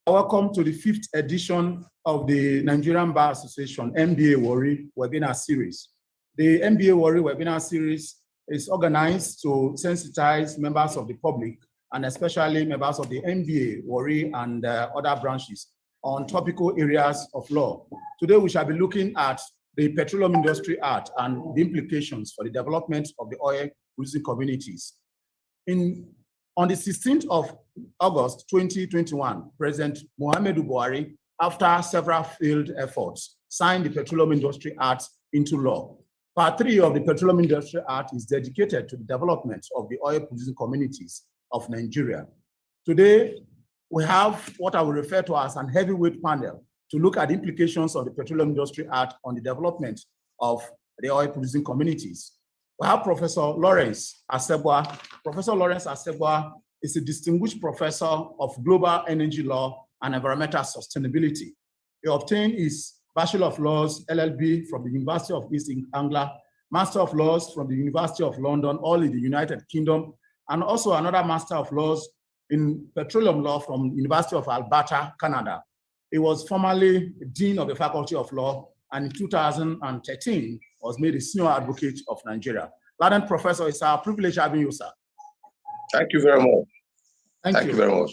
Welcome to the 5th edition of the Nigerian Bar Association MBA Warri webinar series. The MBA Warri webinar series is organized to sensitize members of the public and especially members of the MBA Warri and other branches on topical areas of law. Today we shall be looking at the Petroleum Industry Act and the implications for the development of the oil producing communities. On the 16th of August 2021, President Muhammadu Buhari, after several failed efforts, signed the Petroleum Industry Act into law. Part 3 of the Petroleum Industry Act is dedicated to the development of the oil-producing communities of Nigeria. Today, we have what I will refer to as an heavyweight panel to look at the implications of the Petroleum Industry Act on the development of the oil-producing communities. We have Professor Lawrence Asebua. Professor Lawrence Asebua is a distinguished professor of global energy law and environmental sustainability. He obtained his Bachelor of Laws, LLB, from the University of East Anglia, Master of Laws from the University of London, all in the United Kingdom, and also another Master of Laws in Petroleum Law from the University of Alberta, Canada. He was formerly Dean of the Faculty of Law, and in 2013 was made a Senior Advocate of Nigeria. Laden Professor, it's our privilege having you, sir. Thank you very much. Thank you very much.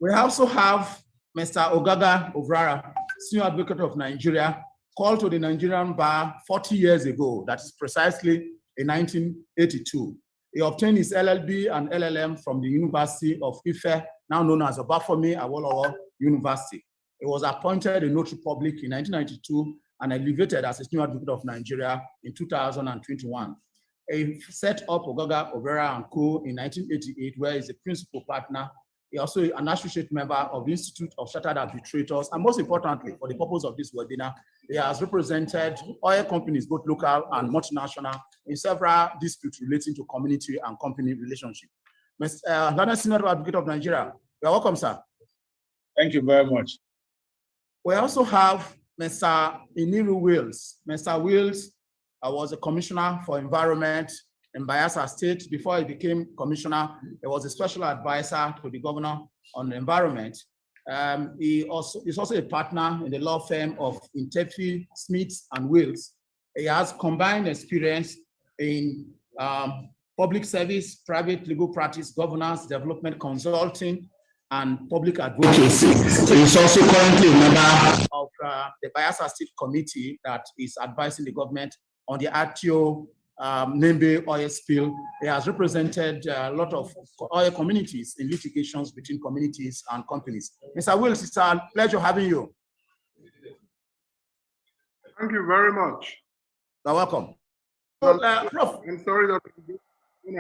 We also have Mr. Ogaga Ovrara, Senior Advocate of Nigeria, called to the Nigerian bar 40 years ago, that is precisely in 1982. He obtained his LLB and LLM from the University of Ife, now known as Obafemi Awolowo University. He was appointed a notary public in 1992 and elevated as a Senior Advocate of Nigeria in 2021. He set up Ogaga Ovrara & Co. in 1988, where he's a principal partner. He also is an associate member of the Institute of Chartered Arbitrators, and most importantly, for the purpose of this webinar, he has represented oil companies, both local and multinational, in several disputes relating to community and company relationship. Mr. London Senior Advocate of Nigeria, you're welcome, sir. Thank you very much. We also have Mr. Iniru Wills. Mr. Wills was a commissioner for environment in Bayelsa State. Before he became commissioner, he was a special advisor to the governor on the environment. He is also a partner in the law firm of Intefi, Smith and Wills. He has combined experience in public service, private legal practice, governance, development consulting, and public advocacy. He is also currently a member of the Bayelsa State Committee that is advising the government on the Atio Nembe oil spill. He has represented a lot of oil communities in litigations between communities and companies. Mr. Wills, it's a pleasure having you. Thank you very much. You're welcome. So, Prof. I'm sorry that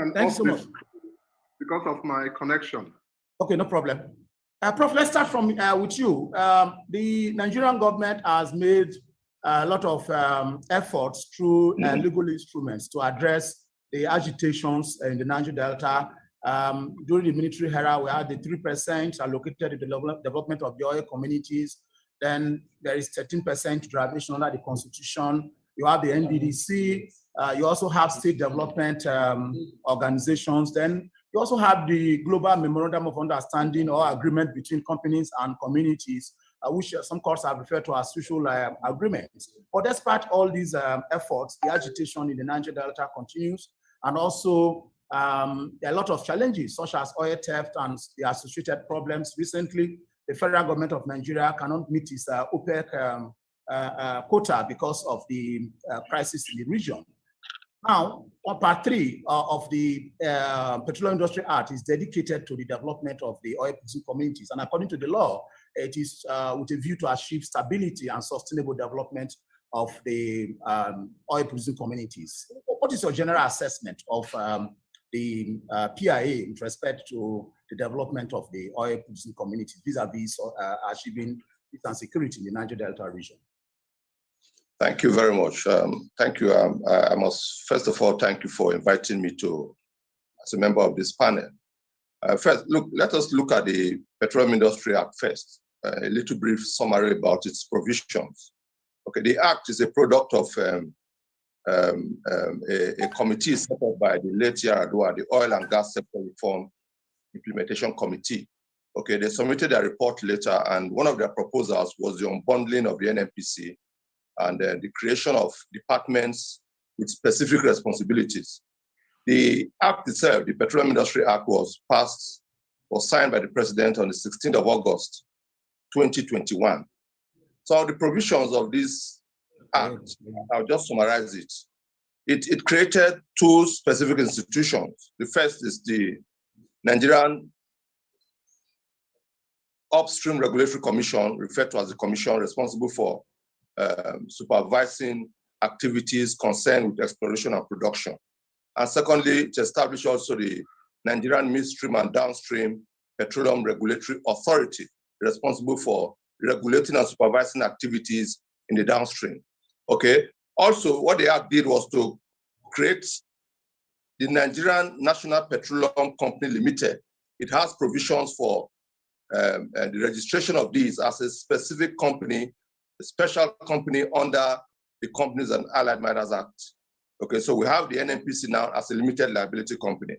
I'm Thanks so much. Because of my connection. Okay, no problem. Prof, let's start from with you. The Nigerian government has made a lot of efforts through legal instruments to address the agitations in the Niger Delta. During the military era, we had the 3% allocated to the development of the oil communities. Then there is 13% derivation under the Constitution. You have the NDDC. You also have state development organizations. Then you also have the Global Memorandum of Understanding or agreement between companies and communities, which some courts have referred to as social agreements. But despite all these efforts, the agitation in the Niger Delta continues, and also there are a lot of challenges, such as oil theft and the associated problems. Recently, the federal government of Nigeria cannot meet its OPEC quota because of the crisis in the region. Now, part 3 of the Petroleum Industry Act is dedicated to the development of the oil-producing communities. And according to the law, it is with a view to achieve stability and sustainable development of the oil-producing communities. What is your general assessment of the PIA with respect to the development of the oil-producing communities vis-a-vis achieving peace and security in the Niger Delta region? Thank you very much. Thank you. I must first of all thank you for inviting me to as a member of this panel. First, let us look at the Petroleum Industry Act first. A little brief summary about its provisions. Okay, the Act is a product of a committee set up by the late Yaradua, the Oil and Gas Sector Reform Implementation Committee. Okay, they submitted their report later, and one of their proposals was the unbundling of the NNPC and the creation of departments with specific responsibilities. The act itself, the Petroleum Industry Act, was signed by the president on the 16th of August, 2021. So the provisions of this act, I'll just summarize it. It created two specific institutions. The first is the Nigerian Upstream Regulatory Commission, referred to as the commission responsible for supervising activities concerned with exploration and production. And secondly, it established also the Nigerian Midstream and Downstream Petroleum Regulatory Authority, responsible for regulating and supervising activities in the downstream. Okay. Also, what the act did was to create the Nigerian National Petroleum Company Limited. It has provisions for the registration of these as a specific company, a special company under the Companies and Allied Matters Act. Okay, so we have the NNPC now as a limited liability company.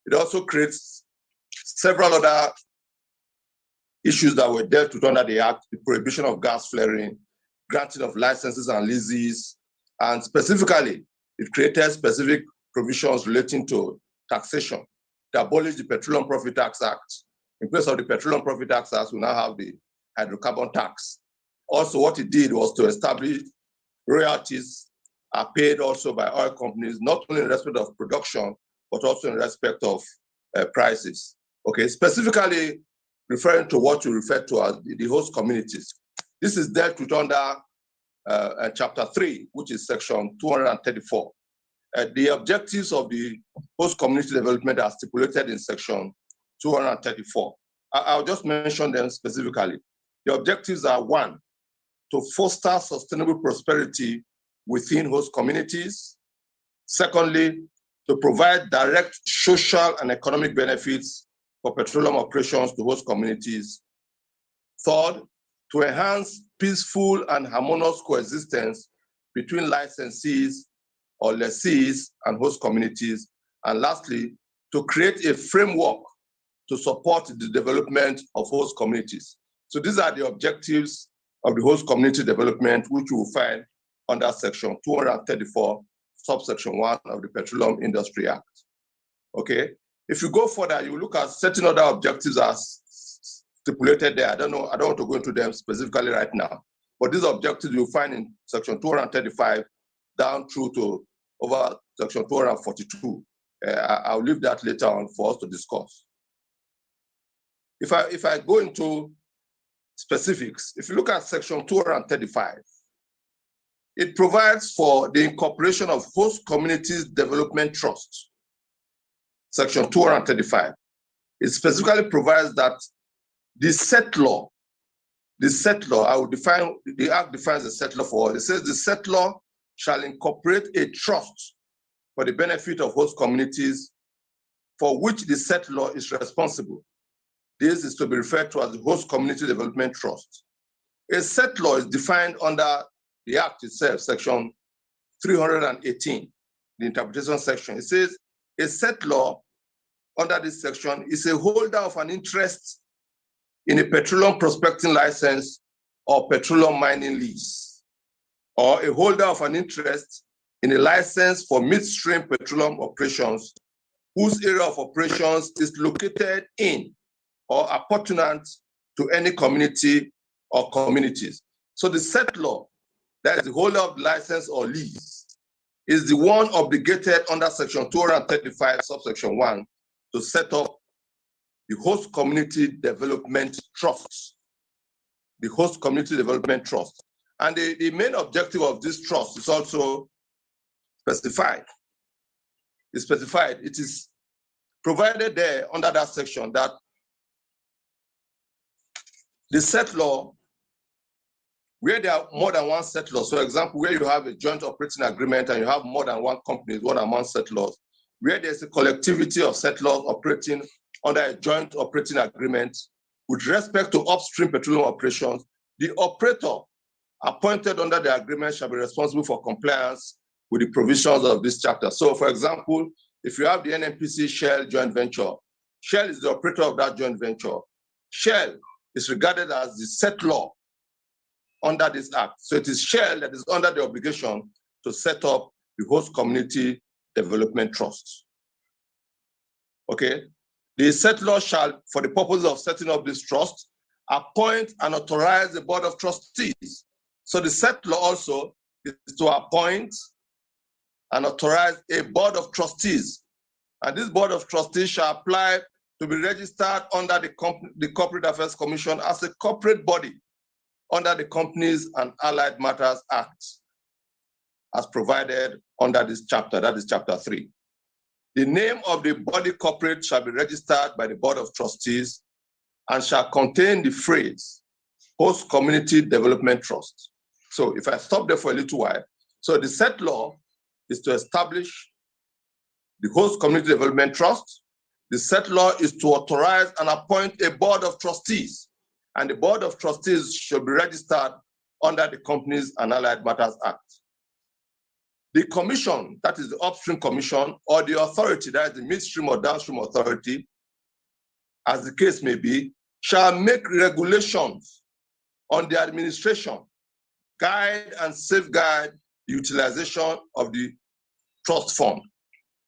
It also creates several other issues that were dealt with under the Act: the prohibition of gas flaring, granting of licenses and leases, and specifically, it created specific provisions relating to taxation. It abolished the Petroleum Profit Tax Act. In place of the Petroleum Profit Tax Act, we now have the hydrocarbon tax. Also, what it did was to establish royalties are paid also by oil companies, not only in respect of production, but also in respect of prices. Okay, specifically referring to what you refer to as the host communities. This is dealt with under Chapter 3, which is Section 234. The objectives of the host community development are stipulated in Section 234. I'll just mention them specifically. The objectives are: 1, to foster sustainable prosperity within host communities. Secondly, to provide direct social and economic benefits for petroleum operations to host communities. Third, to enhance peaceful and harmonious coexistence between licensees or lessees and host communities. And lastly, to create a framework to support the development of host communities. So these are the objectives of the host community development, which you will find under Section 234, subsection 1 of the Petroleum Industry Act. Okay, if you go further, you look at certain other objectives as stipulated there. I don't want to go into them specifically right now, but these objectives you'll find in Section 235 down through to over Section 242. I'll leave that later on for us to discuss. If I go into specifics, if you look at Section 235, it provides for the incorporation of host communities development trusts. Section 235. It specifically provides that the settlor, I will define, the Act defines the settlor for all. It says the settlor shall incorporate a trust for the benefit of host communities for which the settlor is responsible. This is to be referred to as the Host Community Development Trust. A settlor is defined under the Act itself, Section 318, the interpretation section. It says a settlor under this section is a holder of an interest in a petroleum prospecting license or petroleum mining lease, or a holder of an interest in a license for midstream petroleum operations whose area of operations is located in or appurtenant to any community or communities. So the settlor, that is the holder of the license or lease, is the one obligated under Section 235, subsection 1, to set up the Host Community Development Trust. The Host Community Development Trust. And the main objective of this trust is also specified. It's specified. It is provided there under that section that the settlor, where there are more than one settlor, so for example, where you have a joint operating agreement and you have more than one company, one among settlors, where there's a collectivity of settlors operating under a joint operating agreement with respect to upstream petroleum operations, the operator appointed under the agreement shall be responsible for compliance with the provisions of this chapter. So for example, if you have the NNPC Shell joint venture, Shell is the operator of that joint venture. Shell is regarded as the settlor under this act. So it is Shell that is under the obligation to set up the host community development trust. Okay, the settlor shall, for the purpose of setting up this trust, appoint and authorize the board of trustees. So the settlor also is to appoint and authorize a board of trustees. And this board of trustees shall apply to be registered under the Corporate Affairs Commission as a corporate body under the Companies and Allied Matters Act, as provided under this chapter, that is chapter 3. The name of the body corporate shall be registered by the Board of Trustees and shall contain the phrase Host Community Development Trust. So if I stop there for a little while, so the settlor is to establish the Host Community Development Trust. The settlor is to authorize and appoint a Board of Trustees, and the Board of Trustees should be registered under the Companies and Allied Matters Act. The commission, that is the upstream commission, or the authority, that is the midstream or downstream authority, as the case may be, shall make regulations on the administration, guide and safeguard the utilization of the trust fund.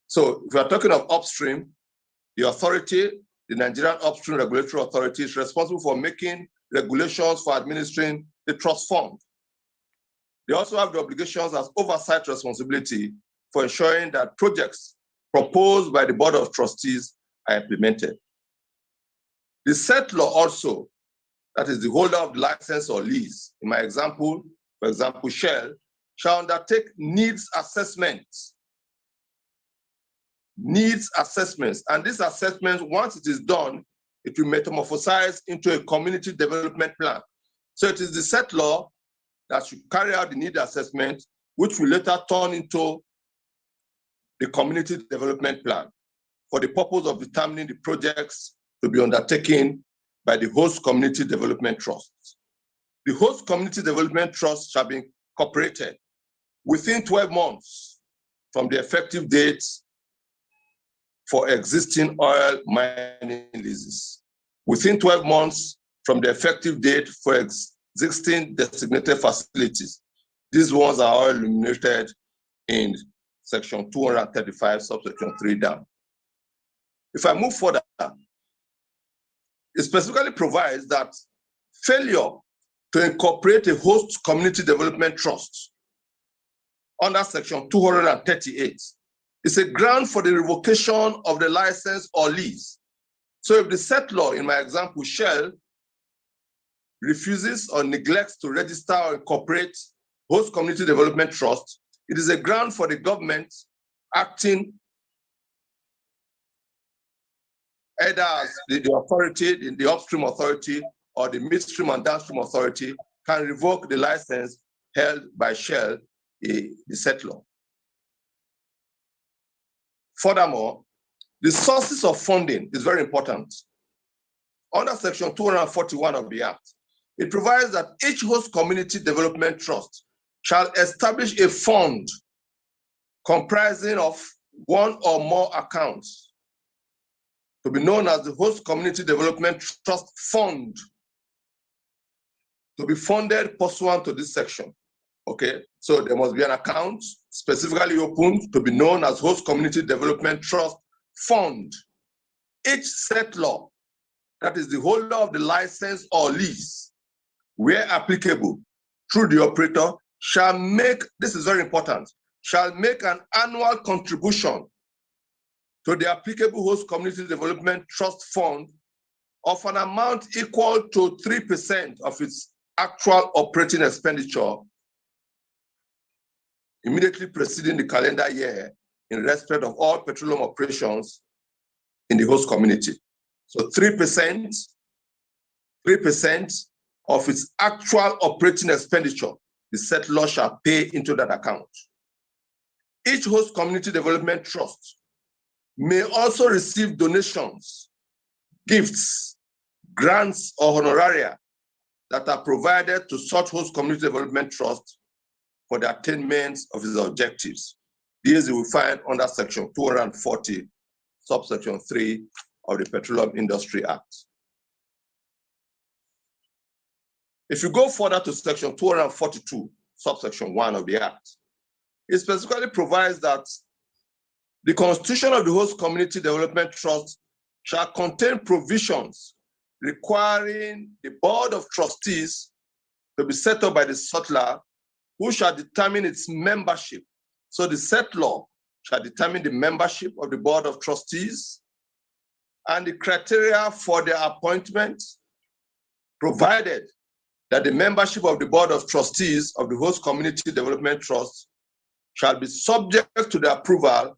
So if we are talking of upstream, the authority, the Nigerian Upstream Regulatory Authority, is responsible for making regulations for administering the trust fund. They also have the obligations as oversight responsibility for ensuring that projects proposed by the Board of Trustees are implemented. The settlor also, that is the holder of the license or lease, in my example, for example, Shell, shall undertake needs assessments. Needs assessments. And this assessment, once it is done, it will metamorphosize into a community development plan. So it is the settlor that should carry out the need assessment, which will later turn into the community development plan for the purpose of determining the projects to be undertaken by the host community development trust. The host community development trust shall be incorporated within 12 months from the effective date for existing oil mining leases. Within 12 months from the effective date for existing designated facilities. These ones are all illuminated in section 235, subsection 3 down. If I move further, it specifically provides that failure to incorporate a host community development trust under section 238 is a ground for the revocation of the license or lease. So if the settlor, in my example, Shell, refuses or neglects to register or incorporate host community development trust, it is a ground for the government acting either as the authority, the upstream authority, or the midstream and downstream authority can revoke the license held by Shell, the settlor. Furthermore, the sources of funding is very important. Under section 241 of the Act, it provides that each host community development trust shall establish a fund comprising of one or more accounts to be known as the host community development trust fund to be funded pursuant to this section. Okay, so there must be an account specifically opened to be known as host community development trust fund. Each settlor, that is the holder of the license or lease, where applicable through the operator, shall make, this is very important, shall make an annual contribution to the applicable host community development trust fund of an amount equal to 3% of its actual operating expenditure immediately preceding the calendar year in respect of all petroleum operations in the host community. So 3% of its actual operating expenditure, the settlor shall pay into that account. Each host community development trust may also receive donations, gifts, grants, or honoraria that are provided to such host community development trust for the attainment of its objectives. These you will find under section 240, subsection 3 of the Petroleum Industry Act. If you go further to section 242, subsection 1 of the Act, it specifically provides that the constitution of the host community development trust shall contain provisions requiring the board of trustees to be set up by the settler, who shall determine its membership. So the settler shall determine the membership of the board of trustees and the criteria for their appointment, provided that the membership of the board of trustees of the host community development trust shall be subject to the approval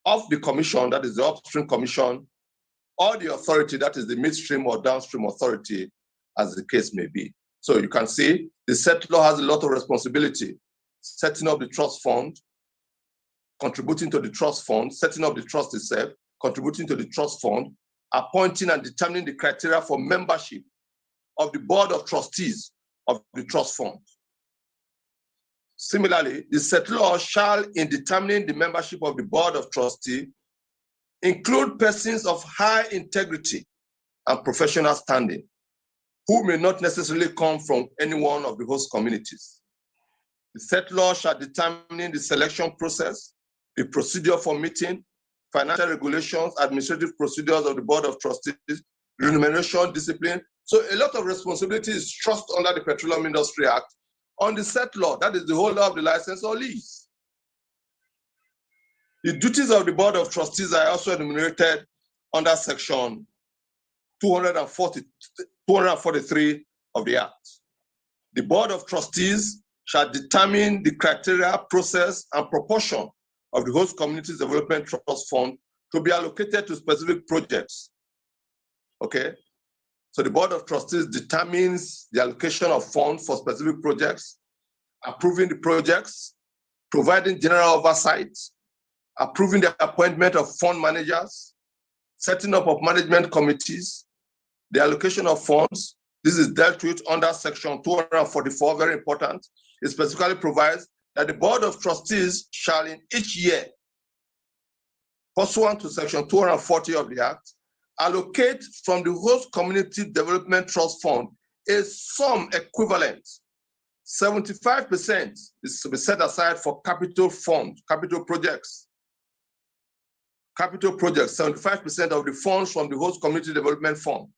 of the commission, that is the upstream commission, or the authority, that is the midstream or downstream authority, as the case may be. So you can see the settler has a lot of responsibility, setting up the trust fund, contributing to the trust fund, setting up the trust itself, contributing to the trust fund, appointing and determining the criteria for membership of the board of trustees of the trust fund. Similarly, the settler shall, in determining the membership of the board of trustees, include persons of high integrity and professional standing, who may not necessarily come from any one of the host communities. The settler shall determine the selection process, the procedure for meeting, financial regulations, administrative procedures of the board of trustees, remuneration, discipline. So a lot of responsibility is thrust under the Petroleum Industry Act on the settler, that is the holder of the license or lease. The duties of the board of trustees are also enumerated under section 243 of the Act. The board of trustees shall determine the criteria, process, and proportion of the host communities development trust fund to be allocated to specific projects. Okay? So the board of trustees determines the allocation of funds for specific projects, approving the projects, providing general oversight, approving the appointment of fund managers, setting up of management committees, the allocation of funds. This is dealt with under section 244, very important. It specifically provides that the board of trustees shall in each year, pursuant to section 240 of the Act, allocate from the host community development trust fund a sum equivalent. 75% is to be set aside for capital fund, capital projects. Capital projects, 75% of the funds from the host community development fund.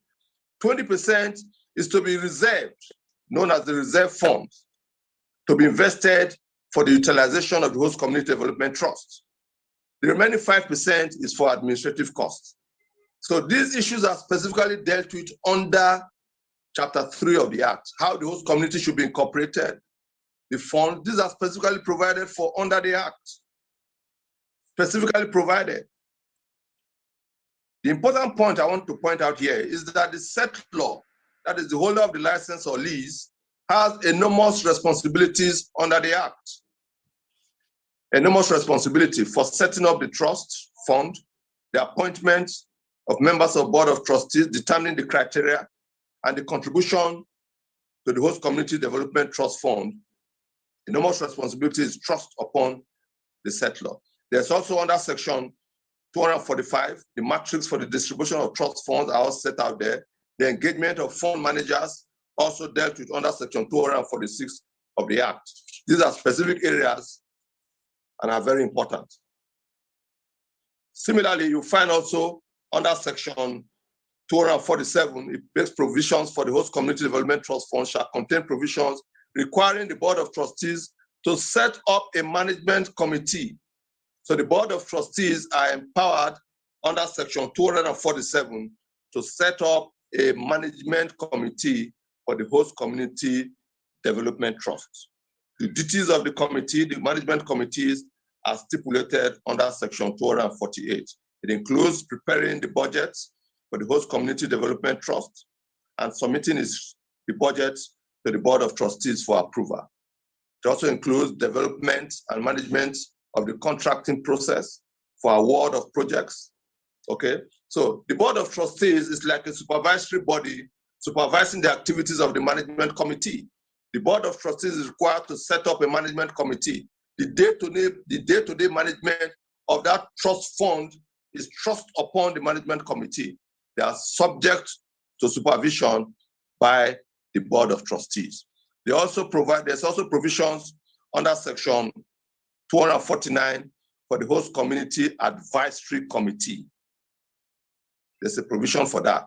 20% is to be reserved, known as the reserve fund, to be invested for the utilization of the host community development trust. The remaining 5% is for administrative costs. So these issues are specifically dealt with under Chapter 3 of the Act, how the host community should be incorporated. The fund, these are specifically provided for under the Act, specifically provided. The important point I want to point out here is that the settler, that is the holder of the license or lease, has enormous responsibilities under the Act. Enormous responsibility for setting up the trust fund, the appointment of members of board of trustees, determining the criteria, and the contribution to the host community development trust fund. Enormous responsibility is thrust upon the settler. There's also under section 245, the matrix for the distribution of trust funds are all set out there. The engagement of fund managers also dealt with under section 246 of the Act. These are specific areas and are very important. Similarly, you find also under section 247, it makes provisions for the host community development trust fund shall contain provisions requiring the board of trustees to set up a management committee. So the board of trustees are empowered under section 247 to set up a management committee for the host community development trust. The duties of the committee, the management committees, are stipulated under section 248. It includes preparing the budget for the host community development trust and submitting the budget to the board of trustees for approval. It also includes development and management of the contracting process for award of projects. Okay, so the board of trustees is like a supervisory body supervising the activities of the management committee. The board of trustees is required to set up a management committee. The day-to-day management of that trust fund is thrust upon the management committee. They are subject to supervision by the Board of Trustees. There's also provisions under Section 249 for the Host Community Advisory Committee. There's a provision for that.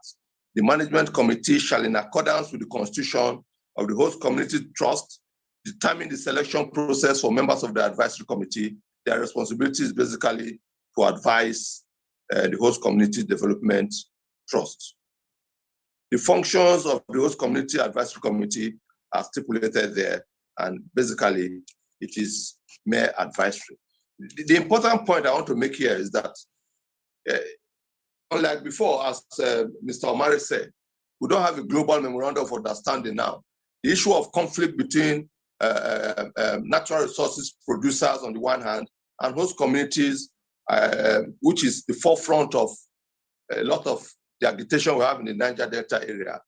The Management Committee shall, in accordance with the Constitution of the Host Community Trust, determine the selection process for members of the Advisory Committee. Their responsibility is basically to advise the Host Community Development Trust. The functions of the Host Community Advisory Committee are stipulated there, and basically it is mere advisory. The important point I want to make here is that, unlike before, as Mr. Omari said, we don't have a global memorandum of understanding now. The issue of conflict between natural resources producers on the one hand and host communities, which is the forefront of a lot of the agitation we have in the Niger Delta area,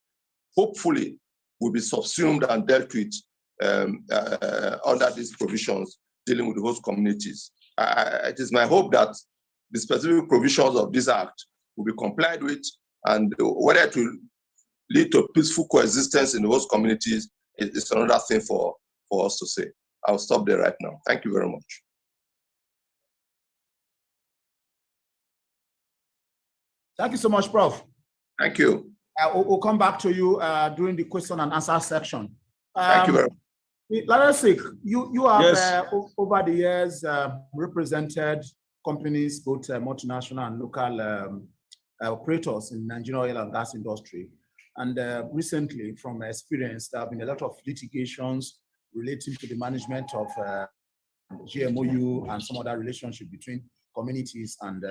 hopefully will be subsumed and dealt with under these provisions dealing with the host communities. It is my hope that the specific provisions of this act will be complied with, and whether it will lead to peaceful coexistence in the host communities is another thing for us to say. I'll stop there right now. Thank you very much. Thank you so much, Prof. Thank you. We'll come back to you during the question and answer section. Thank you very much. Larasik, you have Yes. over the years represented companies, both multinational and local operators in Nigerian oil and gas industry. And recently, from experience, there have been a lot of litigations relating to the management of GMOU and some other relationship between communities and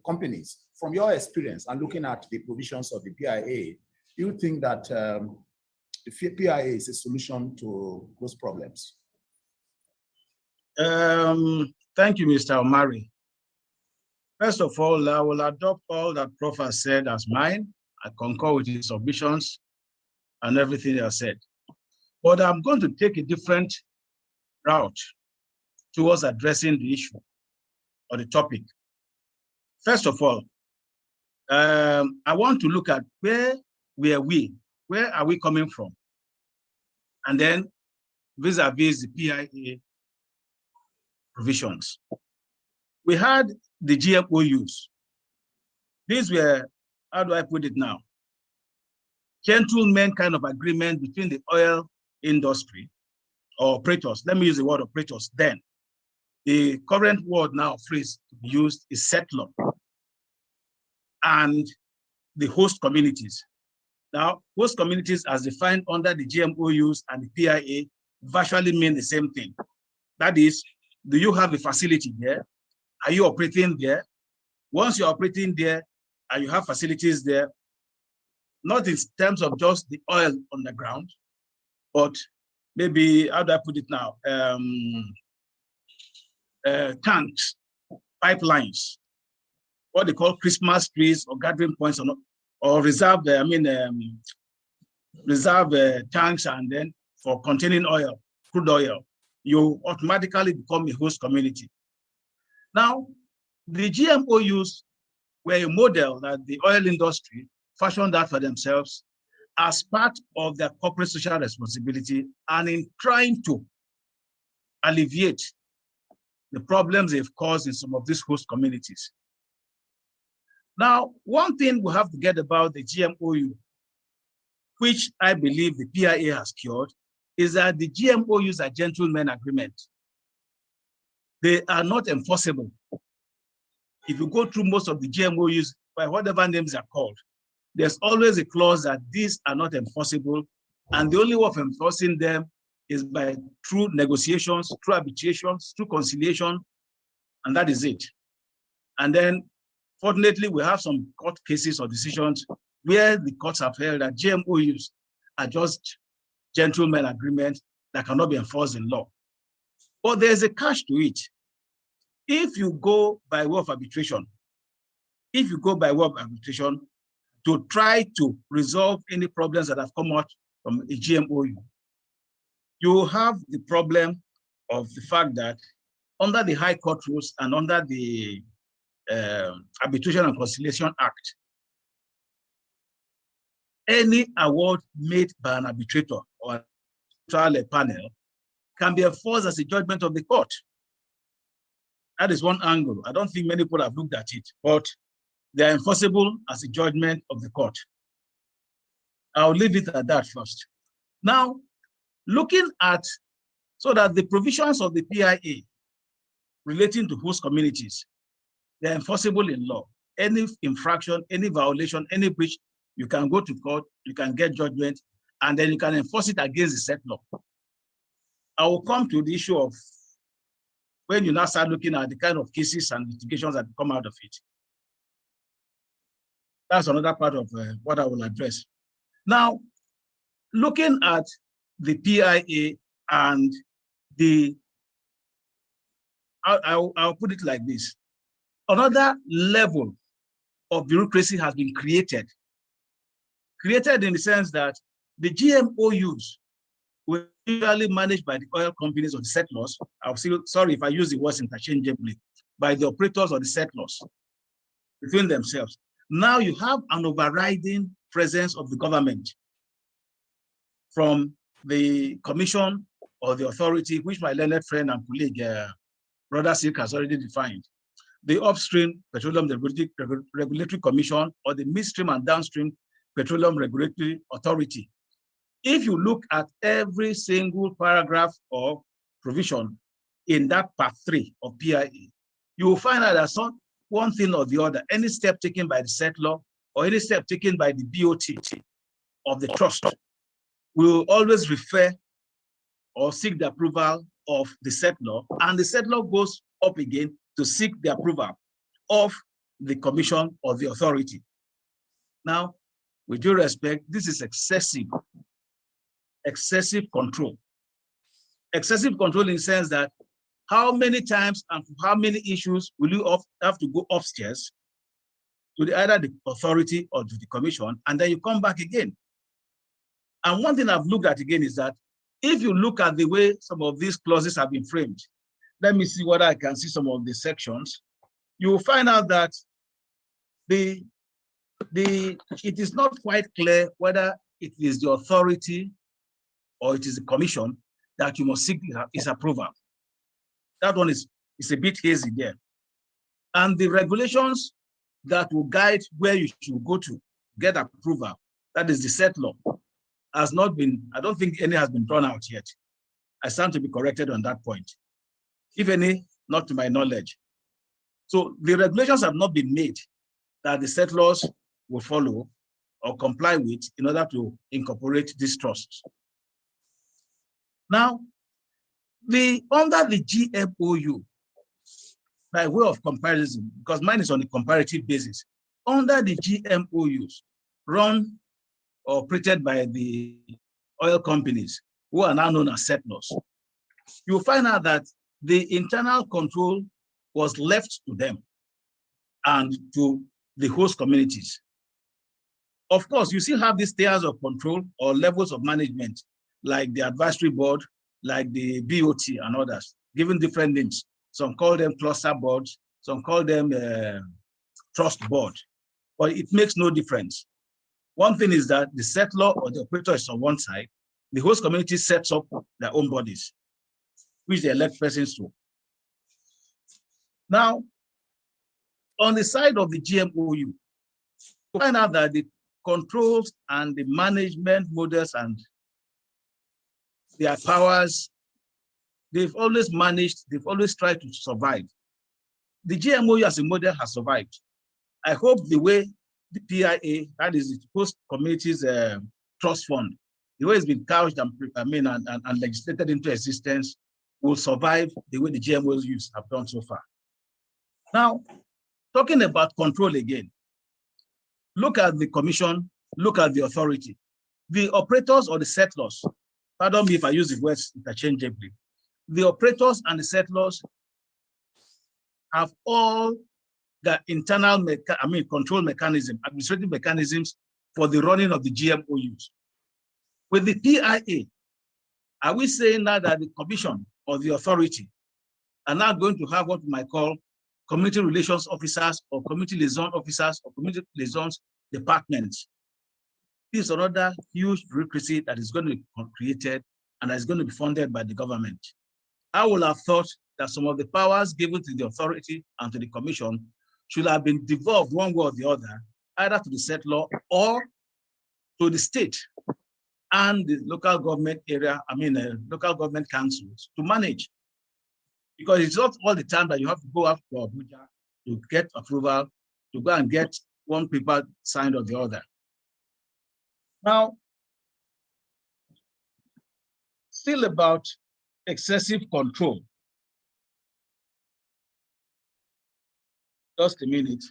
companies. From your experience and looking at the provisions of the PIA, do you think that the PIA is a solution to those problems? Thank you, Mr. Omari. First of all, I will adopt all that Prof has said as mine. I concur with his submissions and everything he has said. But I'm going to take a different route towards addressing the issue or the topic. First of all, I want to look at where are we coming from? And then vis-a-vis the PIA provisions. We had the GMOUs. These were, how do I put it now? Gentlemen kind of agreement between the oil industry or operators. Let me use the word operators then. The current word now, phrase to be used is settler, and the host communities. Now, host communities as defined under the GMOUs and the PIA virtually mean the same thing. That is, do you have a facility there? Are you operating there? Once you're operating there and you have facilities there, not in terms of just the oil on the ground, but maybe, how do I put it now? Tanks, pipelines, what they call Christmas trees or gathering points, or reserve, reserve tanks, and then for containing oil, crude oil, you automatically become a host community. Now, the GMOUs were a model that the oil industry fashioned out for themselves as part of their corporate social responsibility and in trying to alleviate the problems they've caused in some of these host communities. Now, one thing we have to get about the GMOU, which I believe the PIA has cured, is that the GMOUs are gentlemen agreements. They are not enforceable. If you go through most of the GMOUs, by whatever names are called, there's always a clause that these are not enforceable, and the only way of enforcing them is by through negotiations, through arbitrations, through conciliation, and that is it. And then, fortunately, we have some court cases or decisions where the courts have held that GMOUs are just gentlemen agreements that cannot be enforced in law. But there's a catch to it. If you go by way of arbitration, to try to resolve any problems that have come out from a GMOU, you have the problem of the fact that under the High Court rules and under the Arbitration and Conciliation Act, any award made by an arbitrator or a trial panel can be enforced as a judgment of the court. That is one angle. I don't think many people have looked at it, but they are enforceable as a judgment of the court. I'll leave it at that first. Now, looking at, so that the provisions of the PIA relating to host communities, they're enforceable in law. Any infraction, any violation, any breach, you can go to court, you can get judgment, and then you can enforce it against the set law. I will come to the issue of when you now start looking at the kind of cases and litigations that come out of it. That's another part of what I will address. Now, looking at the PIA and the, I'll put it like this. Another level of bureaucracy has been created in the sense that the GMOUs were usually managed by the oil companies or the settlers. I'm sorry if I use the words interchangeably, by the operators or the settlers between themselves. Now you have an overriding presence of the government from the commission or the authority, which my learned friend and colleague, Brother Silk, has already defined. The upstream Petroleum Regulatory Commission or the midstream and downstream Petroleum Regulatory Authority. If you look at every single paragraph or provision in that part 3 of PIA, you will find out that one thing or the other, any step taken by the settler or any step taken by the BOT of the trust will always refer or seek the approval of the settler, and the settler goes up again to seek the approval of the commission or the authority. Now, with due respect, this is excessive control. Excessive control in the sense that how many times and for how many issues will you have to go upstairs to either the authority or to the commission, and then you come back again. And one thing I've looked at again is that if you look at the way some of these clauses have been framed, let me see whether I can see some of the sections, you will find out that it is not quite clear whether it is the authority or it is the commission that you must seek his approval. That one is a bit hazy there. And the regulations that will guide where you should go to get approval, that is the set law, has not been, I don't think any has been drawn out yet. I stand to be corrected on that point. If any, not to my knowledge. So the regulations have not been made that the settlers will follow or comply with in order to incorporate these trusts. Now, under the GMOU, by way of comparison, because mine is on a comparative basis, under the GMOUs run or operated by the oil companies, who are now known as settlers, you'll find out that the internal control was left to them and to the host communities. Of course, you still have these tiers of control or levels of management, like the advisory board, like the BOT and others, given different names. Some call them cluster boards, some call them trust board, but it makes no difference. One thing is that the settler or the operator is on one side, the host community sets up their own bodies, which they elect persons to. Now, on the side of the GMOU, you find out that the controls and the management models and their powers, they've always managed, they've always tried to survive. The GMOU as a model has survived. I hope the way the PIA, that is the Host Communities Trust Fund, the way it's been couched and legislated into existence, will survive the way the GMOUs have done so far. Now, talking about control again, look at the commission, look at the authority. The operators or the settlers, pardon me if I use the words interchangeably, the operators and the settlers have all the internal control mechanism, administrative mechanisms for the running of the GMOUs. With the PIA, are we saying now that the commission or the authority are now going to have what we might call community relations officers or community liaison officers or community liaisons departments? This is another huge bureaucracy that is going to be created and that is going to be funded by the government. I would have thought that some of the powers given to the authority and to the commission should have been devolved one way or the other, either to the settler or to the state and the local government area, local government councils to manage. Because it's not all the time that you have to go up to Abuja to get approval, to go and get one paper signed or the other. Now, still about excessive control. Just a minute.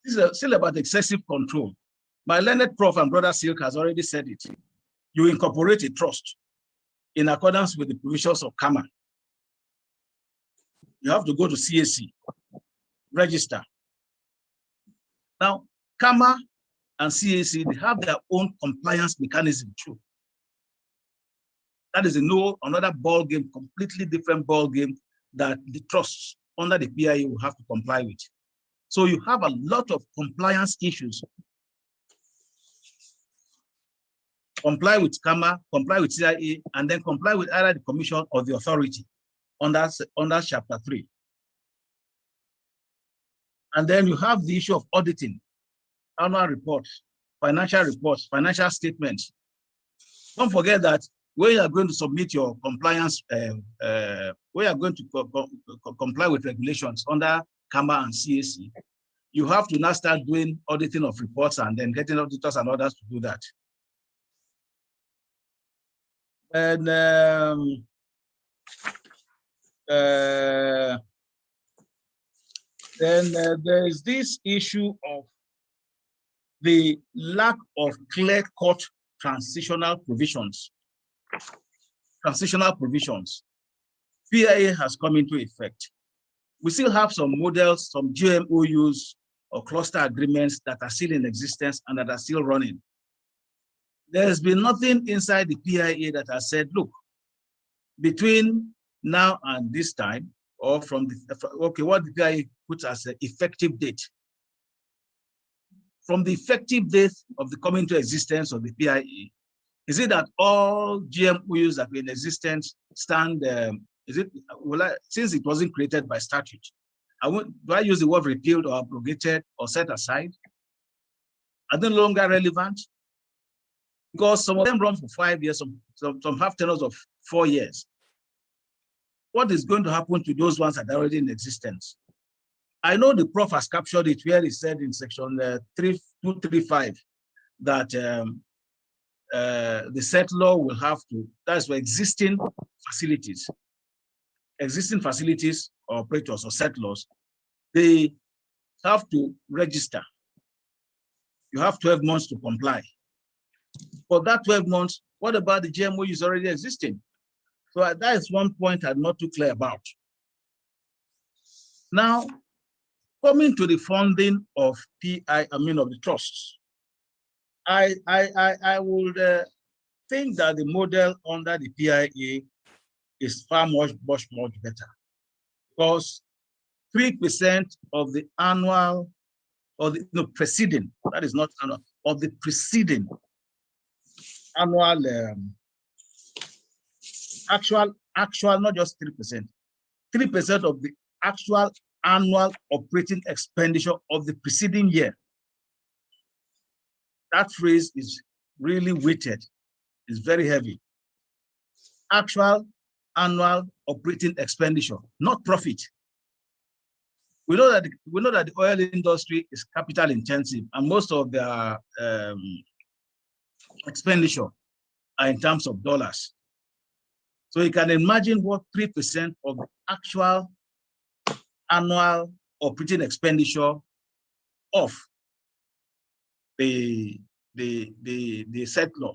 This is still about excessive control. My learned prof and brother Silk has already said it. You incorporate a trust in accordance with the provisions of CAMA. You have to go to CAC, register. Now, CAMA and CAC, they have their own compliance mechanism too. That is another ball game, completely different ball game that the trusts under the PIA will have to comply with. So you have a lot of compliance issues. Comply with CAMA, comply with CIA, and then comply with either the commission or the authority under chapter 3. And then you have the issue of auditing, annual reports, financial statements. Don't forget that when you are going to submit your compliance, when you are going to comply with regulations under CAMA and CAC, you have to now start doing auditing of reports and then getting auditors and others to do that. And then there is this issue of the lack of clear-cut transitional provisions. PIA has come into effect. We still have some models, some GMOUs or cluster agreements that are still in existence and that are still running. There's been nothing inside the PIA that has said, look, between now and this time, or from the, okay, what the PIA puts as an effective date. From the effective date of the coming to existence of the PIA, is it that all GMOUs that were in existence stand, since it wasn't created by statute, do I use the word repealed or abrogated or set aside? Are they no longer relevant? Because some of them run for 5 years, some have tenures of 4 years. What is going to happen to those ones that are already in existence? I know the prof has captured it where he said in section 235 that the settler will have to, that's for existing facilities or operators or settlers, they have to register. You have 12 months to comply. For that 12 months, what about the GMOUs already existing? So that is one point I'm not too clear about. Now, coming to the funding of of the trusts, I would think that the model under the PIA is far much better, because 3% of the annual, or the preceding, that is not annual, of the preceding annual actual, not just 3%, 3% of the actual annual operating expenditure of the preceding year. That phrase is really weighted, it's very heavy. Actual annual operating expenditure, not profit. We know that the oil industry is capital intensive, and most of their expenditure are in terms of dollars. So you can imagine what 3% of the actual annual operating expenditure of the settler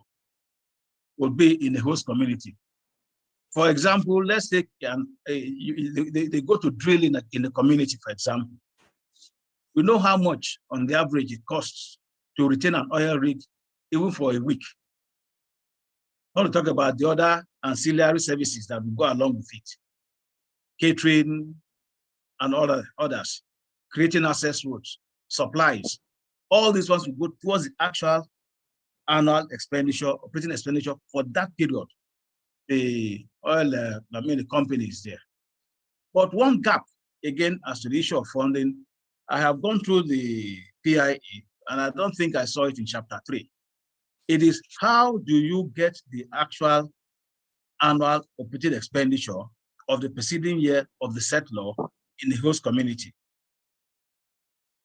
will be in a host community. For example, let's take they go to drill in the community, for example. We know how much on the average it costs to retain an oil rig even for a week. Not to talk about the other ancillary services that will go along with it. Catering and others, creating access roads. supplies. All these ones will go towards the actual annual expenditure, operating expenditure for that period. The oil, the companies there. But one gap, again, as to the issue of funding, I have gone through the PIA, and I don't think I saw it in chapter 3. It is how do you get the actual annual operating expenditure of the preceding year of the settlor in the host community.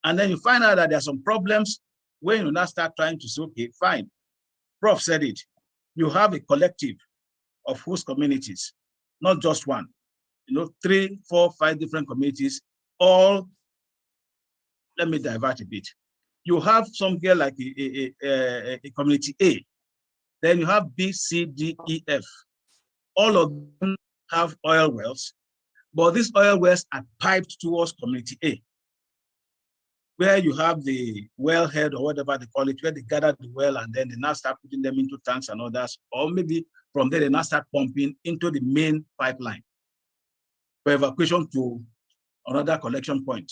And then you find out that there are some problems when you now start trying to say, okay, fine. Prof said it. You have a collective of host communities, not just one. 3, 4, 5 different communities, all, let me divert a bit. You have somewhere like a community A, then you have B, C, D, E, F. All of them have oil wells, but these oil wells are piped towards community A, where you have the wellhead or whatever they call it, where they gather the well and then they now start putting them into tanks and others, or maybe from there they now start pumping into the main pipeline for evacuation to another collection point.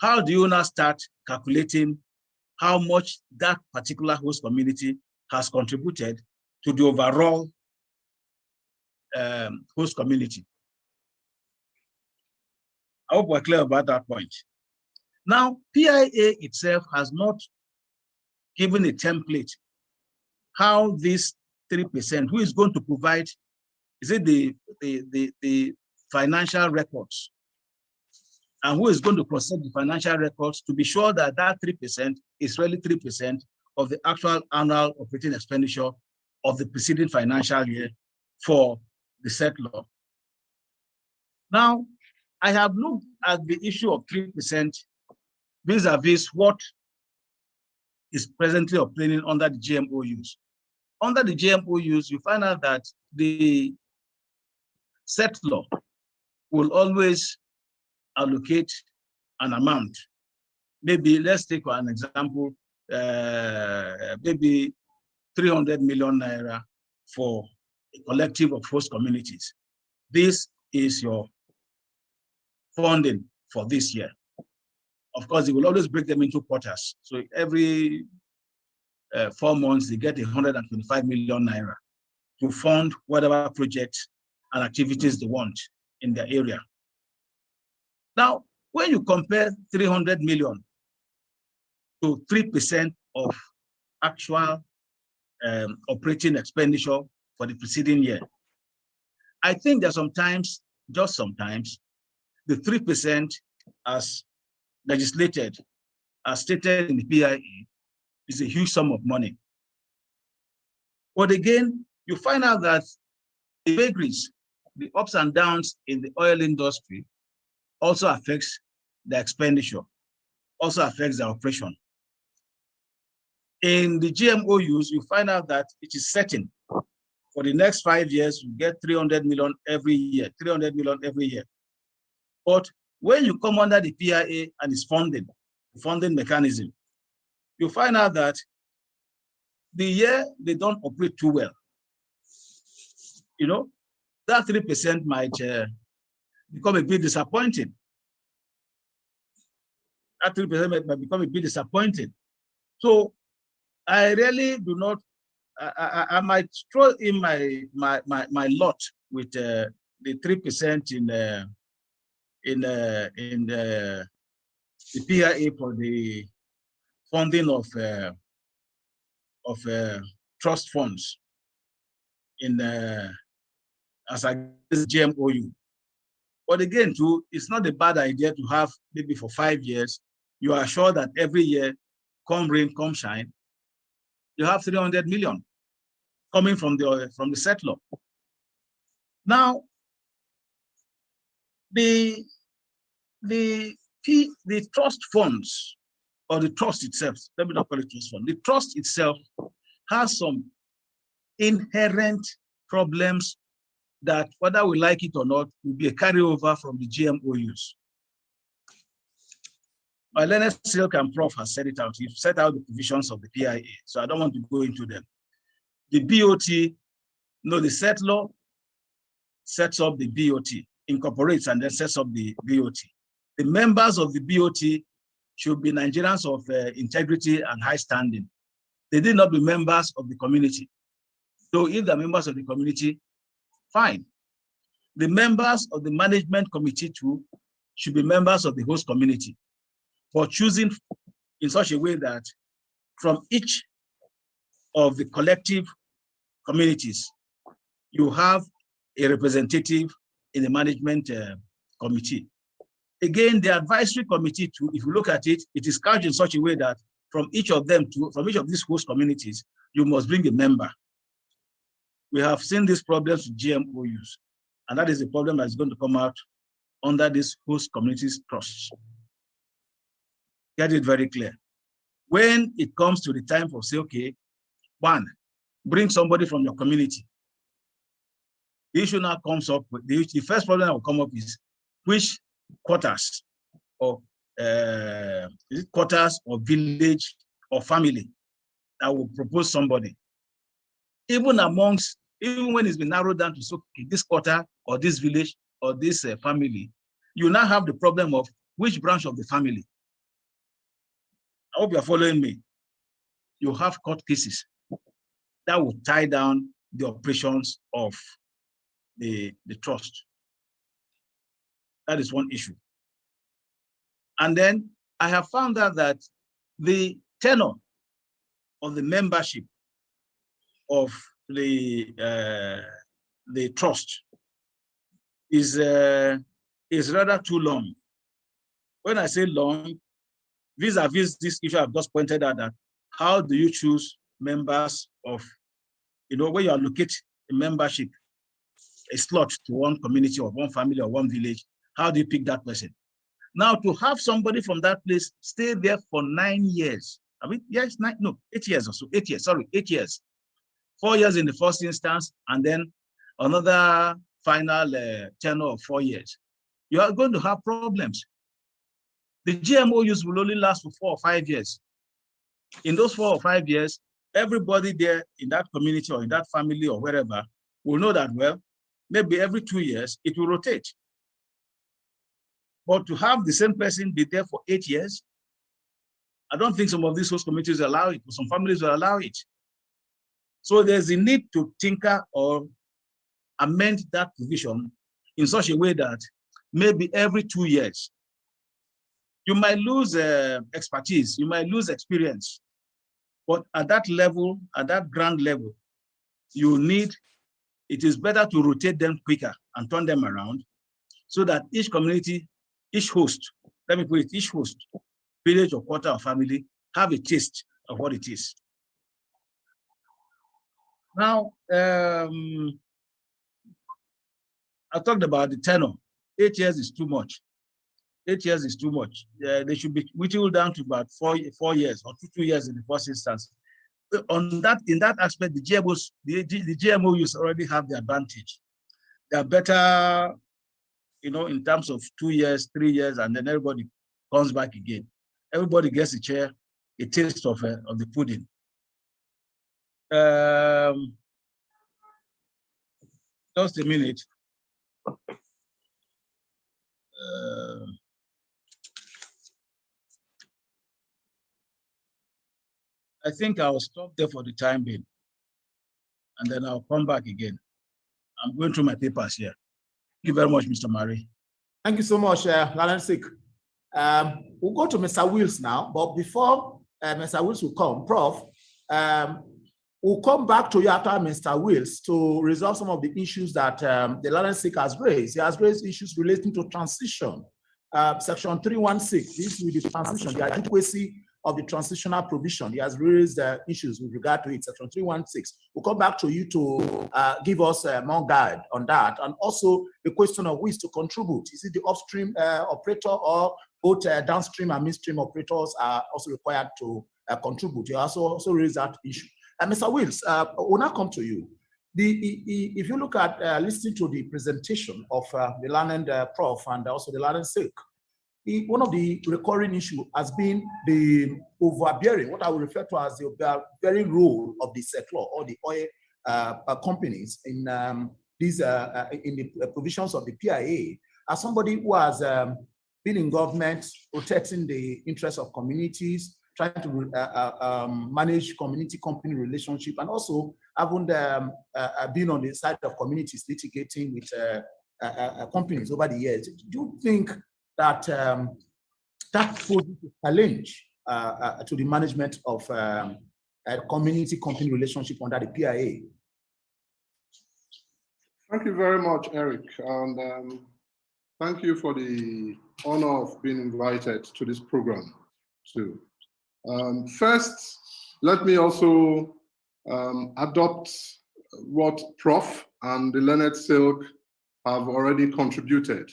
How do you now start calculating how much that particular host community has contributed to the overall host community? I hope we're clear about that point. Now, PIA itself has not given a template how this 3%, who is going to provide, is it the financial records, and who is going to process the financial records to be sure that that 3% is really 3% of the actual annual operating expenditure of the preceding financial year for the settlor. Now, I have looked at the issue of 3% vis-a-vis what is presently obtaining under the GMOUs. Under the GMOUs, you find out that the settlor will always allocate an amount. Maybe let's take an example, maybe 300 million naira for a collective of host communities. This is your funding for this year. Of course, they will always break them into quarters. So every 4 months, they get 125 million naira to fund whatever projects and activities they want in their area. Now, when you compare 300 million to 3% of actual operating expenditure for the preceding year, I think that sometimes, just sometimes, the 3% as legislated, as stated in the PIA, is a huge sum of money. But again, you find out that the vagaries, the ups and downs in the oil industry also affects the expenditure, also affects the operation. In the GMOUs, you find out that it is certain for the next 5 years, you get 300 million every year, 300 million every year. But when you come under the PIA and its funding mechanism, you find out that the year they don't operate too well, that 3% might become a bit disappointing. That 3% might become a bit disappointing. So I really do not, I might throw in my lot with the 3% in the PIA for the funding of trust funds as against GMOU. But again, too, it's not a bad idea to have maybe for 5 years. You are sure that every year, come rain, come shine, you have 300 million coming from the settlor. Now, the trust funds, or the trust itself, let me not call it trust fund, the trust itself has some inherent problems that, whether we like it or not, will be a carryover from the GMOUs. My learned Silk and Prof has said it out. He set out the provisions of the PIA, so I don't want to go into them. The BOT, the settlor sets up the BOT, incorporates and then sets up the BOT. The members of the BOT should be Nigerians of integrity and high standing. They did not be members of the community. So if they're members of the community, fine. The members of the management committee too should be members of the host community, but choosing in such a way that from each of the collective communities, you have a representative in the management committee. Again, the advisory committee too, if you look at it, it is couched in such a way that from each of them, from each of these host communities, you must bring a member. We have seen these problems with GMOUs, and that is a problem that is going to come out under this host communities trust. Get it very clear. When it comes to the time for say, okay, one, bring somebody from your community. The issue now comes up with the first problem that will come up is which quarters or is it quarters or village or family that will propose somebody. Even when it's been narrowed down to okay, this quarter or this village or this family, you now have the problem of which branch of the family. I hope you're following me. You have court cases that will tie down the operations of the trust. That is one issue. And then I have found out that the tenure of the membership of the trust is rather too long. When I say long, vis-a-vis this issue I've just pointed out, that how do you choose members of, when you allocate a membership, a slot to one community or one family or one village, how do you pick that person? Now, to have somebody from that place stay there for 9 years, 8 years or so, 8 years, sorry, 8 years. 4 years in the first instance, and then another final tenure of 4 years. You are going to have problems. The GMOUs will only last for 4 or 5 years. In those 4 or 5 years, everybody there in that community or in that family or wherever will know that, well, maybe every 2 years, it will rotate. But to have the same person be there for 8 years, I don't think some of these host communities allow it, but some families will allow it. So there's a need to tinker or amend that provision in such a way that maybe every 2 years, you might lose expertise, you might lose experience, but at that level, at that ground level, it is better to rotate them quicker and turn them around so that each community, each host, let me put it, each host, village or quarter or family, have a taste of what it is. Now, I talked about the tenure. 8 years is too much. 8 years is too much. They should be whittled down to about 4 years or 2 years in the first instance. In that aspect, the GMOUs already have the advantage. They are better, in terms of 2 years, 3 years, and then everybody comes back again. Everybody gets a chair, a taste of the pudding. Just a minute. I think I'll stop there for the time being, and then I'll come back again. I'm going through my papers here. Thank you very much, Mr. Murray. Thank you so much, Lansik. We'll go to Mr. Wills now, but before Mr. Wills will come, Prof, we'll come back to you after Mr. Wills to resolve some of the issues that the Lansik has raised. He has raised issues relating to transition. Section 316, this with the transition, the adequacy of the transitional provision. He has raised issues with regard to it, Section 316. We'll come back to you to give us more guide on that. And also the question of who is to contribute. Is it the upstream operator, or both downstream and midstream operators are also required to contribute? You also raised that issue. Mr. Wills, we'll now come to you. If you look at listening to the presentation of the learned Prof and also the learned Silk, one of the recurring issues has been the overbearing, what I would refer to as the overbearing role of the sector or the oil companies in the provisions of the PIA. As somebody who has being in government, protecting the interests of communities, trying to manage community-company relationship, and also having been on the side of communities litigating with companies over the years. Do you think that that poses a challenge to the management of a community-company relationship under the PIA? Thank you very much, Eric. And thank you for the honor of being invited to this program too. First, let me also adopt what Prof and the Learned Silk have already contributed.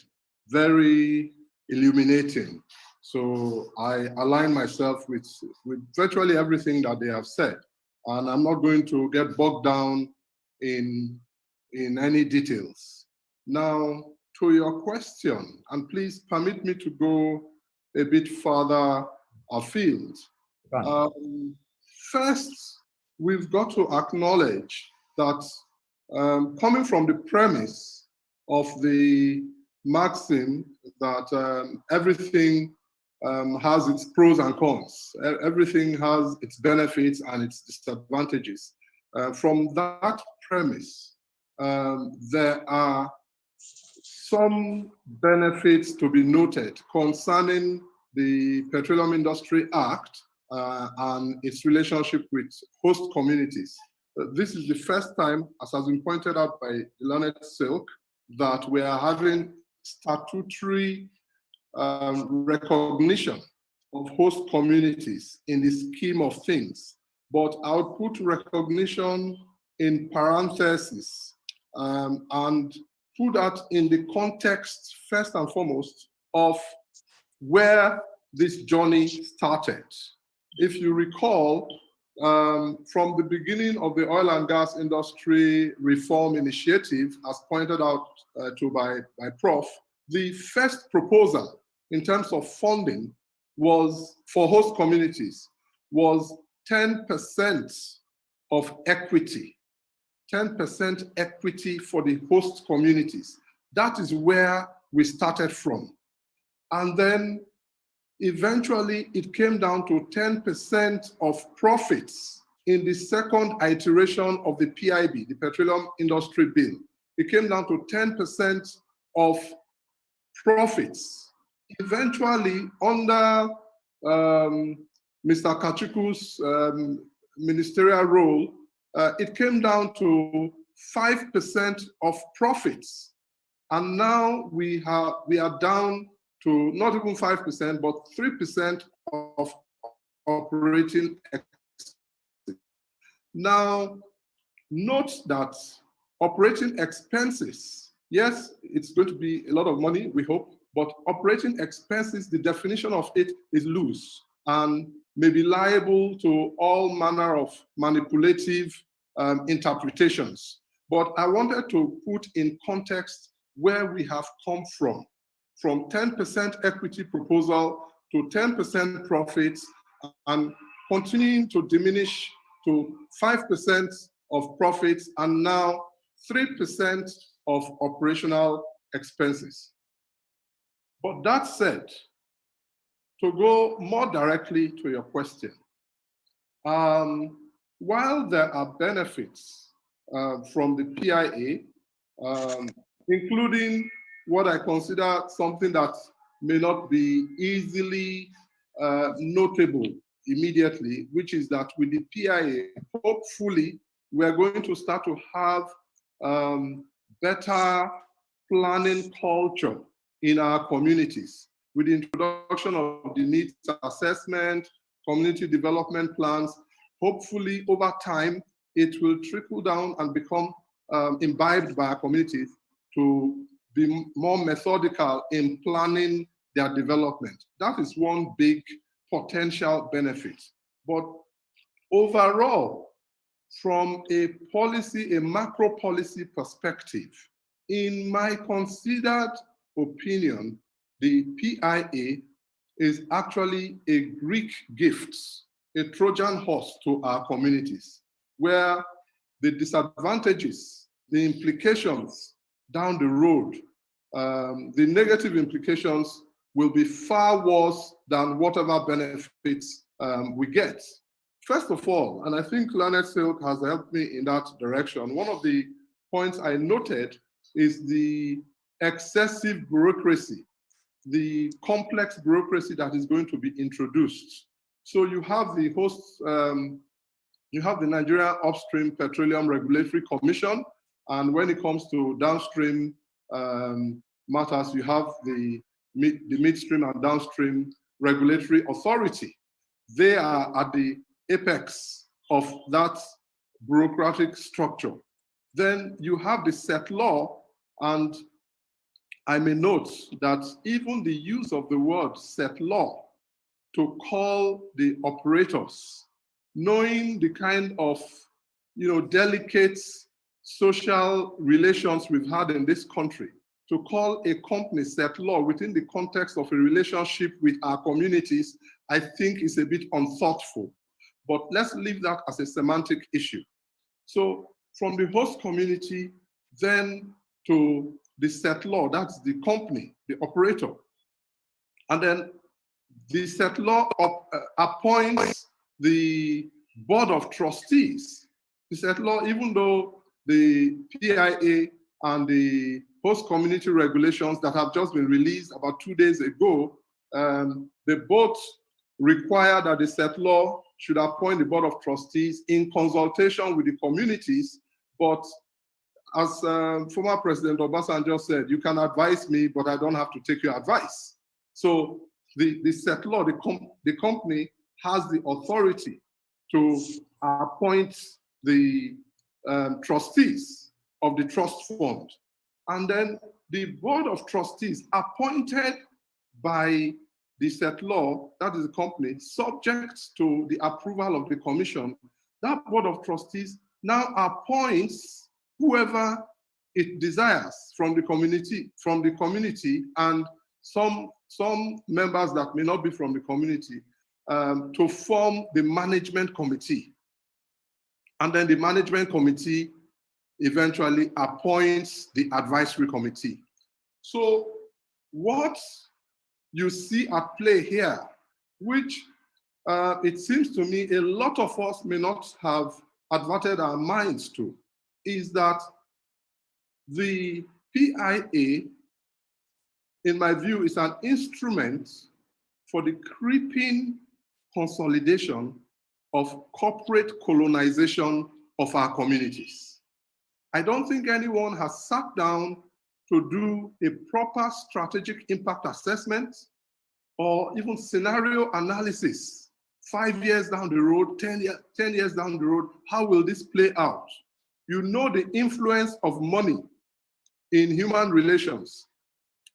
Very illuminating. So I align myself with virtually everything that they have said. And I'm not going to get bogged down in any details. Now, to your question, and please permit me to go a bit further afield. First, we've got to acknowledge that coming from the premise of the maxim that everything has its pros and cons, everything has its benefits and its disadvantages. From that premise, there are some benefits to be noted concerning the Petroleum Industry Act and its relationship with host communities. This is the first time, as has been pointed out by Learned Silk, that we are having statutory recognition of host communities in the scheme of things. But I would put recognition in parentheses and put that in the context, first and foremost, of where this journey started. If you recall, from the beginning of the oil and gas industry reform initiative, as pointed out to by Prof, the first proposal in terms of funding was for host communities was 10% of equity, 10% equity for the host communities. That is where we started from. And then eventually it came down to 10% of profits in the second iteration of the PIB, the Petroleum Industry Bill. It came down to 10% of profits. Eventually, under Mr. Kachuku's ministerial role, it came down to 5% of profits. And now we are down to not even 5%, but 3% of operating expenses. Now, note that operating expenses, yes, it's going to be a lot of money, we hope, but operating expenses, the definition of it is loose and may be liable to all manner of manipulative interpretations. But I wanted to put in context where we have come from 10% equity proposal to 10% profits and continuing to diminish to 5% of profits and now 3% of operational expenses. But that said, to go more directly to your question, while there are benefits from the PIA, including what I consider something that may not be easily notable immediately, which is that with the PIA, hopefully, we're going to start to have better planning culture in our communities with the introduction of the needs assessment, community development plans. Hopefully, over time, it will trickle down and become imbibed by our communities to be more methodical in planning their development. That is one big potential benefit. But overall, from a policy, a macro policy perspective, in my considered opinion, the PIA is actually a Greek gift, a Trojan horse to our communities, where the disadvantages, the implications down the road, the negative implications will be far worse than whatever benefits we get. First of all, and I think Learned Silk has helped me in that direction, one of the points I noted is the excessive bureaucracy, the complex bureaucracy that is going to be introduced. So you have the you have the Nigeria Upstream Petroleum Regulatory Commission, and when it comes to downstream matters, you have the midstream and downstream regulatory authority. They are at the apex of that bureaucratic structure. Then you have the set law, and I may note that even the use of the word set law to call the operators, knowing the kind of delicate social relations we've had in this country, to call a company set law within the context of a relationship with our communities, I think is a bit unthoughtful. But let's leave that as a semantic issue. So from the host community, then to the set law, that's the company, the operator. And then the set law appoints the board of trustees. The set law, even though the PIA and the host community regulations that have just been released about 2 days ago, they both require that the set law should appoint the board of trustees in consultation with the communities. But as former President Obasanjo said, you can advise me, but I don't have to take your advice. So the set law, the company has the authority to appoint the trustees of the trust fund. And then the board of trustees appointed by the set law, that is the company, subject to the approval of the commission, that board of trustees now appoints whoever it desires from the community, and some members that may not be from the community, to form the management committee. And then the management committee eventually appoints the advisory committee. So what you see at play here, which it seems to me a lot of us may not have adverted our minds to, is that the PIA, in my view, is an instrument for the creeping consolidation of corporate colonization of our communities. I don't think anyone has sat down to do a proper strategic impact assessment or even scenario analysis. 5 years down the road, 10 years down the road, how will this play out? You know the influence of money in human relations,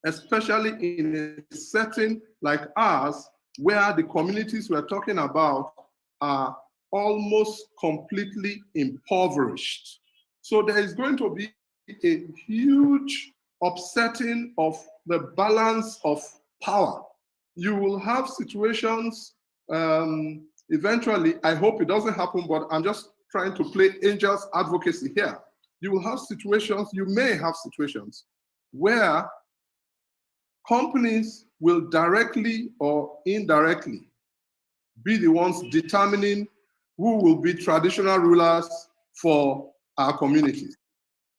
especially in a setting like ours, where the communities we're talking about are almost completely impoverished. So there is going to be a huge upsetting of the balance of power. You will have situations, eventually, I hope it doesn't happen, but I'm just trying to play angel's advocacy here. You will have situations, you may have situations where companies will directly or indirectly be the ones determining who will be traditional rulers for our communities.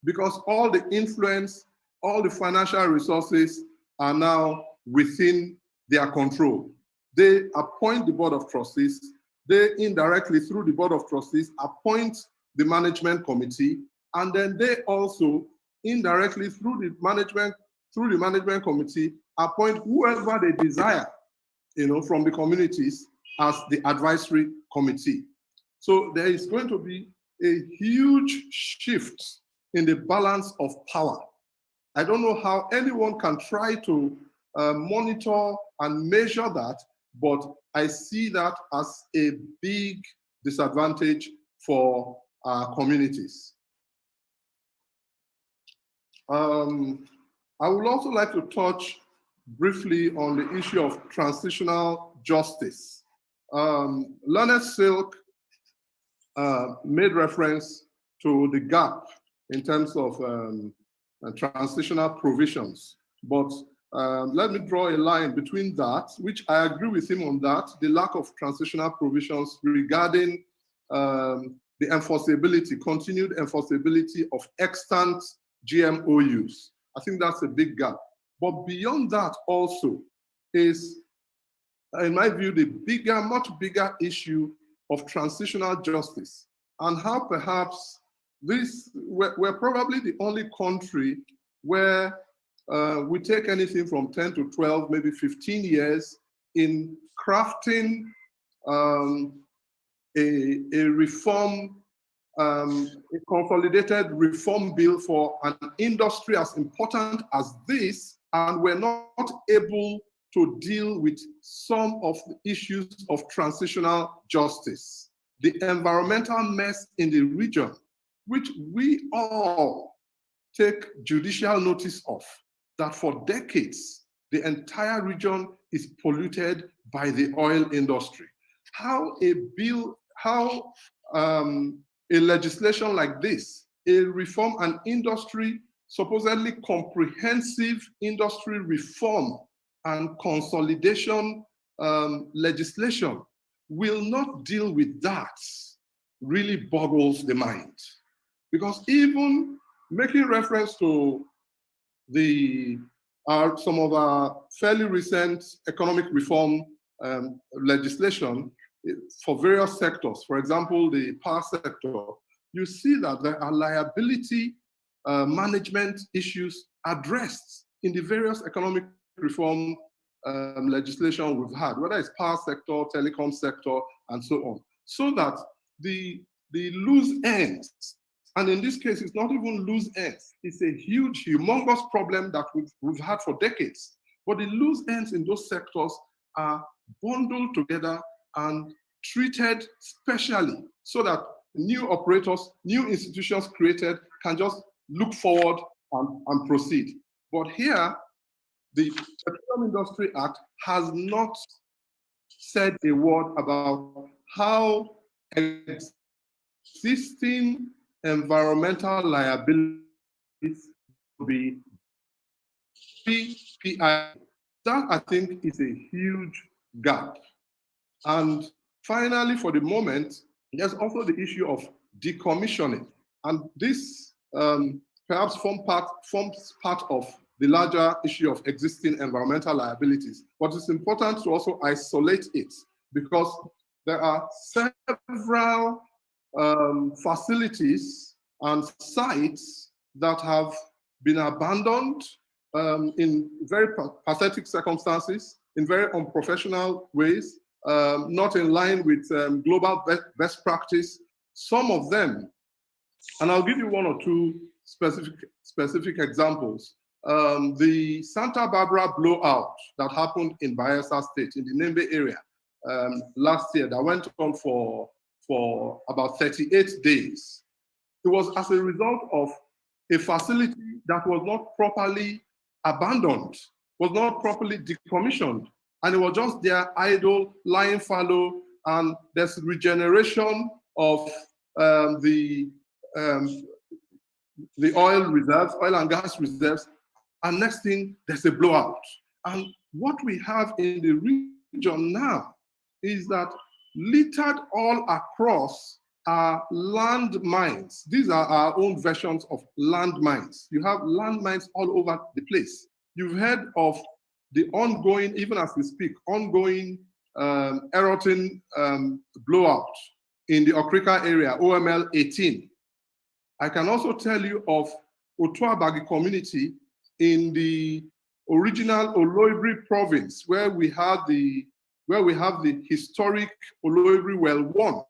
Because all the influence, all the financial resources are now within their control. They appoint the board of trustees. They indirectly, through the board of trustees, appoint the management committee, and then they also indirectly, through the management committee, appoint whoever they desire, from the communities as the advisory committee. So there is going to be a huge shift in the balance of power. I don't know how anyone can try to monitor and measure that, but I see that as a big disadvantage for our communities. I would also like to touch briefly on the issue of transitional justice. Learned Silk made reference to the gap in terms of transitional provisions, but let me draw a line between that, which I agree with him on that, the lack of transitional provisions regarding the enforceability, continued enforceability of extant GMO use. I think that's a big gap. But beyond that also is, in my view, the bigger, much bigger issue of transitional justice and how perhaps we're probably the only country where we take anything from 10 to 12, maybe 15 years in crafting a reform, a consolidated reform bill for an industry as important as this, and we're not able to deal with some of the issues of transitional justice. The environmental mess in the region, which we all take judicial notice of, that for decades, the entire region is polluted by the oil industry. How a legislation like this, a reform, an industry, supposedly comprehensive industry reform and consolidation legislation will not deal with that really boggles the mind. Because even making reference to some of our fairly recent economic reform legislation for various sectors, for example, the power sector, you see that there are liability management issues addressed in the various economic reform legislation we've had, whether it's power sector, telecom sector, and so on, so that the loose ends, and in this case, it's not even loose ends, it's a huge, humongous problem that we've had for decades. But the loose ends in those sectors are bundled together and treated specially so that new operators, new institutions created can just look forward and proceed. But here, the Petroleum Industry Act has not said a word about how existing environmental liabilities will be PPI. That, I think, is a huge gap. And finally, for the moment, there's also the issue of decommissioning. And this perhaps forms part of the larger issue of existing environmental liabilities. But it's important to also isolate it because there are several facilities and sites that have been abandoned in very pathetic circumstances, in very unprofessional ways, not in line with global best practice. Some of them, and I'll give you one or two specific examples. The Santa Barbara blowout that happened in Bayelsa State, in the Nembe area, last year, that went on for about 38 days. It was as a result of a facility that was not properly abandoned, was not properly decommissioned, and it was just there idle, lying fallow, and there's regeneration of the oil reserves, oil and gas reserves, and next thing, there's a blowout. And what we have in the region now is that littered all across are land mines. These are our own versions of land mines. You have land mines all over the place. You've heard of the ongoing, even as we speak, ongoing Erotin blowout in the Okrika area, OML 18. I can also tell you of Otuabagi community in the original Oloibri province, where we have the historic Oloibri Well 1.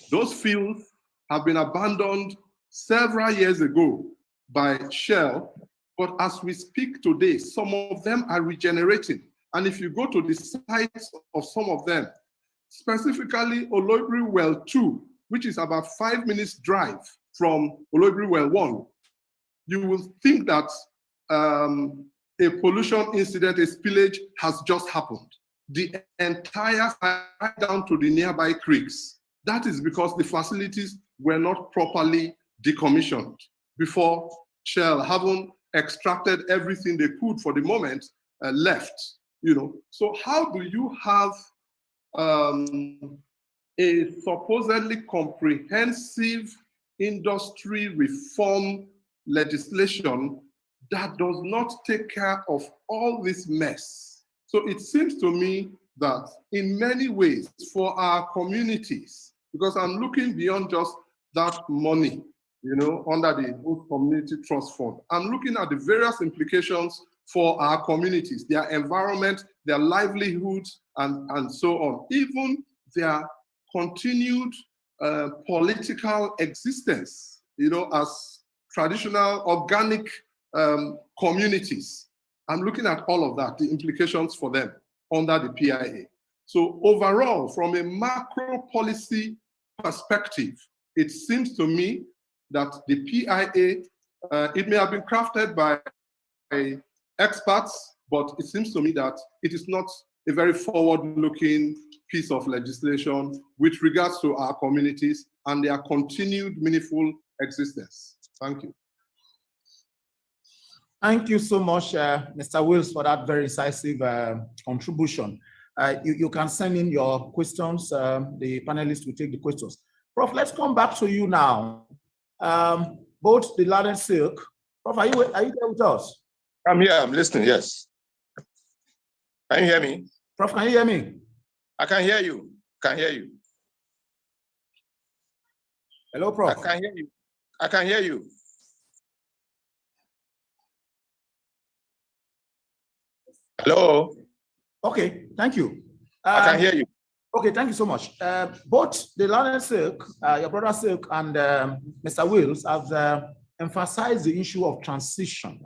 Those fields have been abandoned several years ago by Shell, but as we speak today, some of them are regenerating. And if you go to the sites of some of them, specifically Oloibri Well 2, which is about 5 minutes drive from Oloibri Well 1, you will think that a pollution incident, a spillage has just happened. The entire side down to the nearby creeks. That is because the facilities were not properly decommissioned before Shell, having extracted everything they could for the moment, left. You know, so how do you have a supposedly comprehensive industry reform legislation that does not take care of all this mess? So it seems to me that in many ways for our communities, because I'm looking beyond just that money, you know, under the Host Community Trust Fund, I'm looking at the various implications for our communities, their environment, their livelihoods, and so on, even their continued political existence, you know, as traditional organic communities. I'm looking at all of that, the implications for them under the PIA. So overall, from a macro policy perspective, it seems to me that the PIA, it may have been crafted by experts, but it seems to me that it is not a very forward-looking piece of legislation with regards to our communities and their continued meaningful existence. Thank you. Thank you so much, Mr. Wills, for that very incisive contribution. You can send in your questions. The panelists will take the questions. Prof, let's come back to you now. Both the Land and Silk. Prof, are you there with us? I'm here, I'm listening, yes. Can you hear me? Prof, can you hear me? I can hear you. Can hear you. Hello, Prof. I can hear you. I can hear you. Hello. Okay, thank you. I can hear you. Okay, thank you so much. Both the Land and Silk, your brother Silk, and Mr. Wills have emphasized the issue of transition.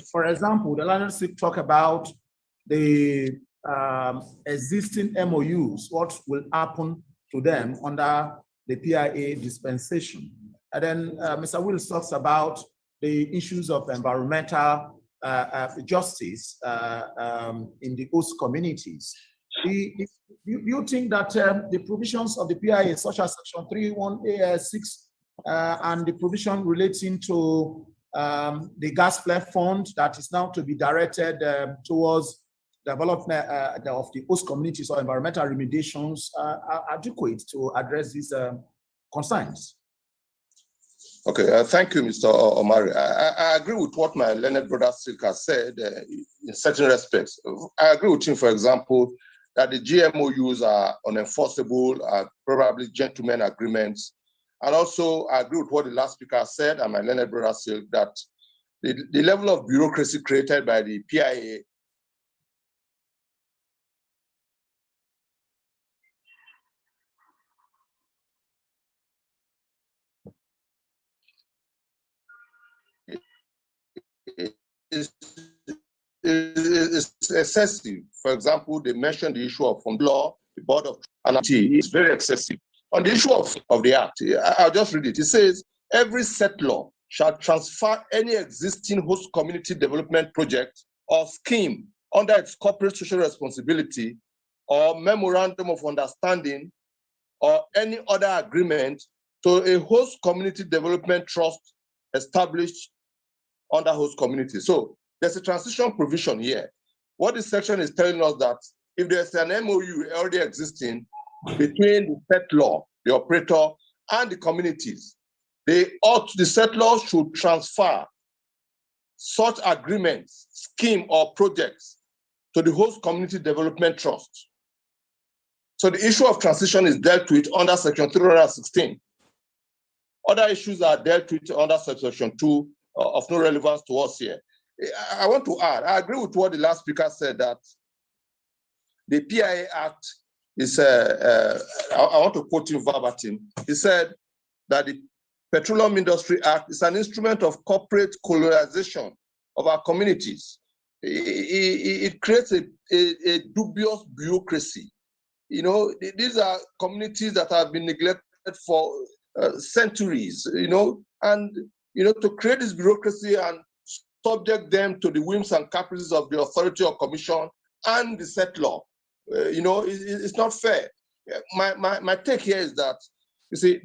For example, the Land and Silk talk about the existing MOUs, what will happen to them under the PIA dispensation. And then Mr. Wills talks about the issues of environmental justice in the host communities. Do you think that the provisions of the PIA, such as Section 31A6 and the provision relating to the gas flare fund that is now to be directed towards development of the host communities or environmental remediations are adequate to address these concerns? Okay, thank you, Mr. Omari. I agree with what my learned brother Silk has said in certain respects. I agree with him, for example, that the GMOUs are unenforceable, are probably gentlemen agreements. And also, I agree with what the last speaker said, and my learned brother Silk, that the level of bureaucracy created by the PIA is excessive. For example, they mentioned the issue of law, the board of anarchy is very excessive. On the issue of the act, I'll just read it. It says, every settler shall transfer any existing host community development project or scheme under its corporate social responsibility or memorandum of understanding or any other agreement to a host community development trust established under host community. So there's a transition provision here. What this section is telling us that if there's an MOU already existing between the settler, the operator, and the communities, the settlers should transfer such agreements, scheme, or projects to the host community development trust. So the issue of transition is dealt with under Section 316. Other issues are dealt with under Section 2 of no relevance to us here. I want to add, I agree with what the last speaker said, that the PIA Act is, I want to quote him verbatim. He said that the Petroleum Industry Act is an instrument of corporate colonization of our communities. It creates a dubious bureaucracy. You know, these are communities that have been neglected for centuries, and, to create this bureaucracy and subject them to the whims and caprices of the authority or commission and the settler, it's not fair. My take here is that, you see,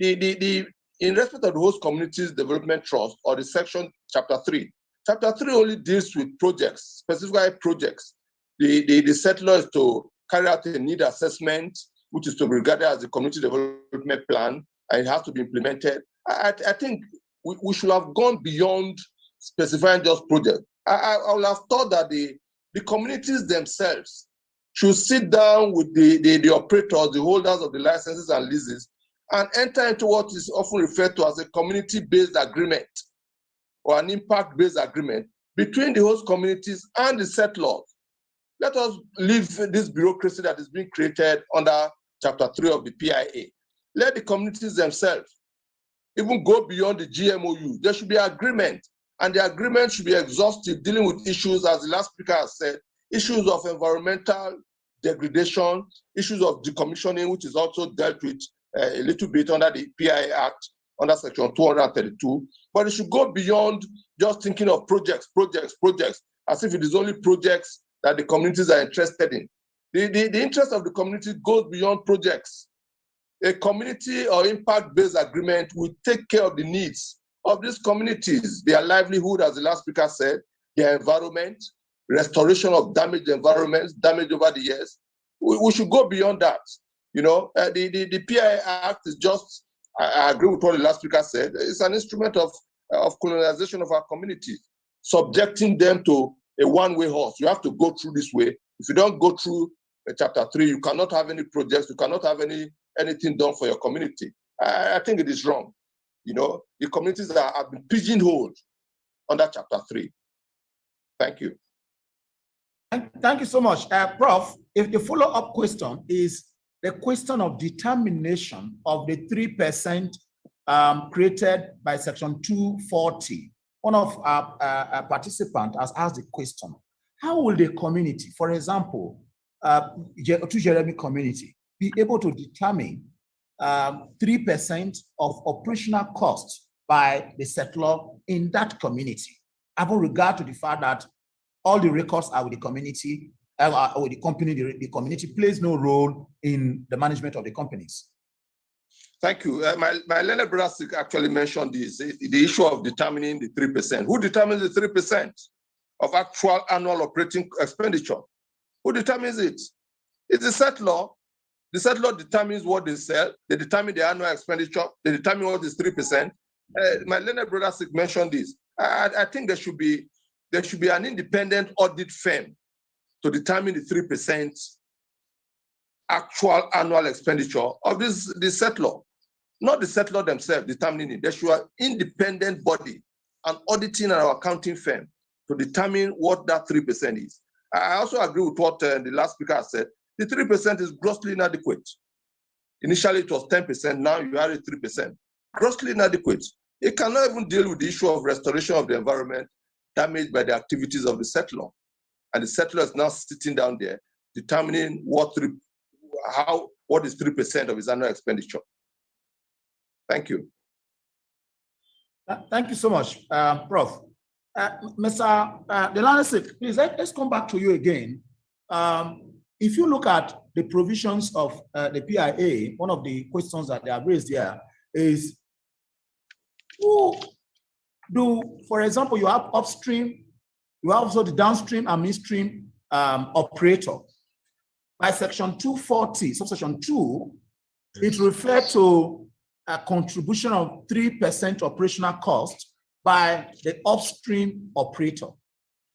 in respect of the host communities development trust, or the section chapter 3, Chapter 3 only deals with projects, specifically projects. The settler is to carry out a need assessment, which is to be regarded as a community development plan, and it has to be implemented. I think we should have gone beyond specifying just projects. I would have thought that the communities themselves should sit down with the operators, the holders of the licenses and leases, and enter into what is often referred to as a community-based agreement or an impact-based agreement between the host communities and the settlers. Let us leave this bureaucracy that is being created under Chapter 3 of the PIA. Let the communities themselves even go beyond the GMOU. There should be agreement, and the agreement should be exhaustive, dealing with issues, as the last speaker has said, issues of environmental degradation, issues of decommissioning, which is also dealt with a little bit under the PIA Act, under Section 232. But it should go beyond just thinking of projects, as if it is only projects that the communities are interested in. The interest of the community goes beyond projects. A community or impact-based agreement will take care of the needs of these communities, their livelihood, as the last speaker said, their environment, restoration of damaged environments, damage over the years. We should go beyond that. You know, the PIA Act is just, I agree with what the last speaker said, it's an instrument of colonization of our communities, subjecting them to a one-way horse. You have to go through this way. If you don't go through Chapter 3, you cannot have any projects, you cannot have anything done for your community. I think it is wrong. You know, the communities have been pigeonholed under Chapter 3. Thank you. Thank you so much. Prof, if the follow-up question is the question of determination of the 3% created by Section 240. One of our participants has asked the question, how will the community, for example, to Jeremy community, be able to determine 3% of operational costs by the settler in that community, having regard to the fact that all the records are with the community, or with the company, the community plays no role in the management of the companies? Thank you. My learned brother actually mentioned this, the issue of determining the 3%. Who determines the 3% of actual annual operating expenditure? Who determines it? It's the settler. The settler determines what they sell. They determine the annual expenditure. They determine what is 3%. My learned brother mentioned this. I think there should be an independent audit firm to determine the 3% actual annual expenditure of the settler, not the settler themselves determining it. There should be an independent body, an auditing and accounting firm to determine what that 3% is. I also agree with what the last speaker said. The 3% is grossly inadequate. Initially, it was 10%. Now you are at 3%. Grossly inadequate. It cannot even deal with the issue of restoration of the environment damaged by the activities of the settler. And the settler is now sitting down there determining what is 3% of his annual expenditure. Thank you. Thank you so much, Prof. Mr. Delanesik, please let's come back to you again. If you look at the provisions of the PIA, one of the questions that they have raised here is, for example, you have upstream, you have also the downstream and midstream operator. By Section 240, subsection 2, it refers to a contribution of 3% operational cost by the upstream operator.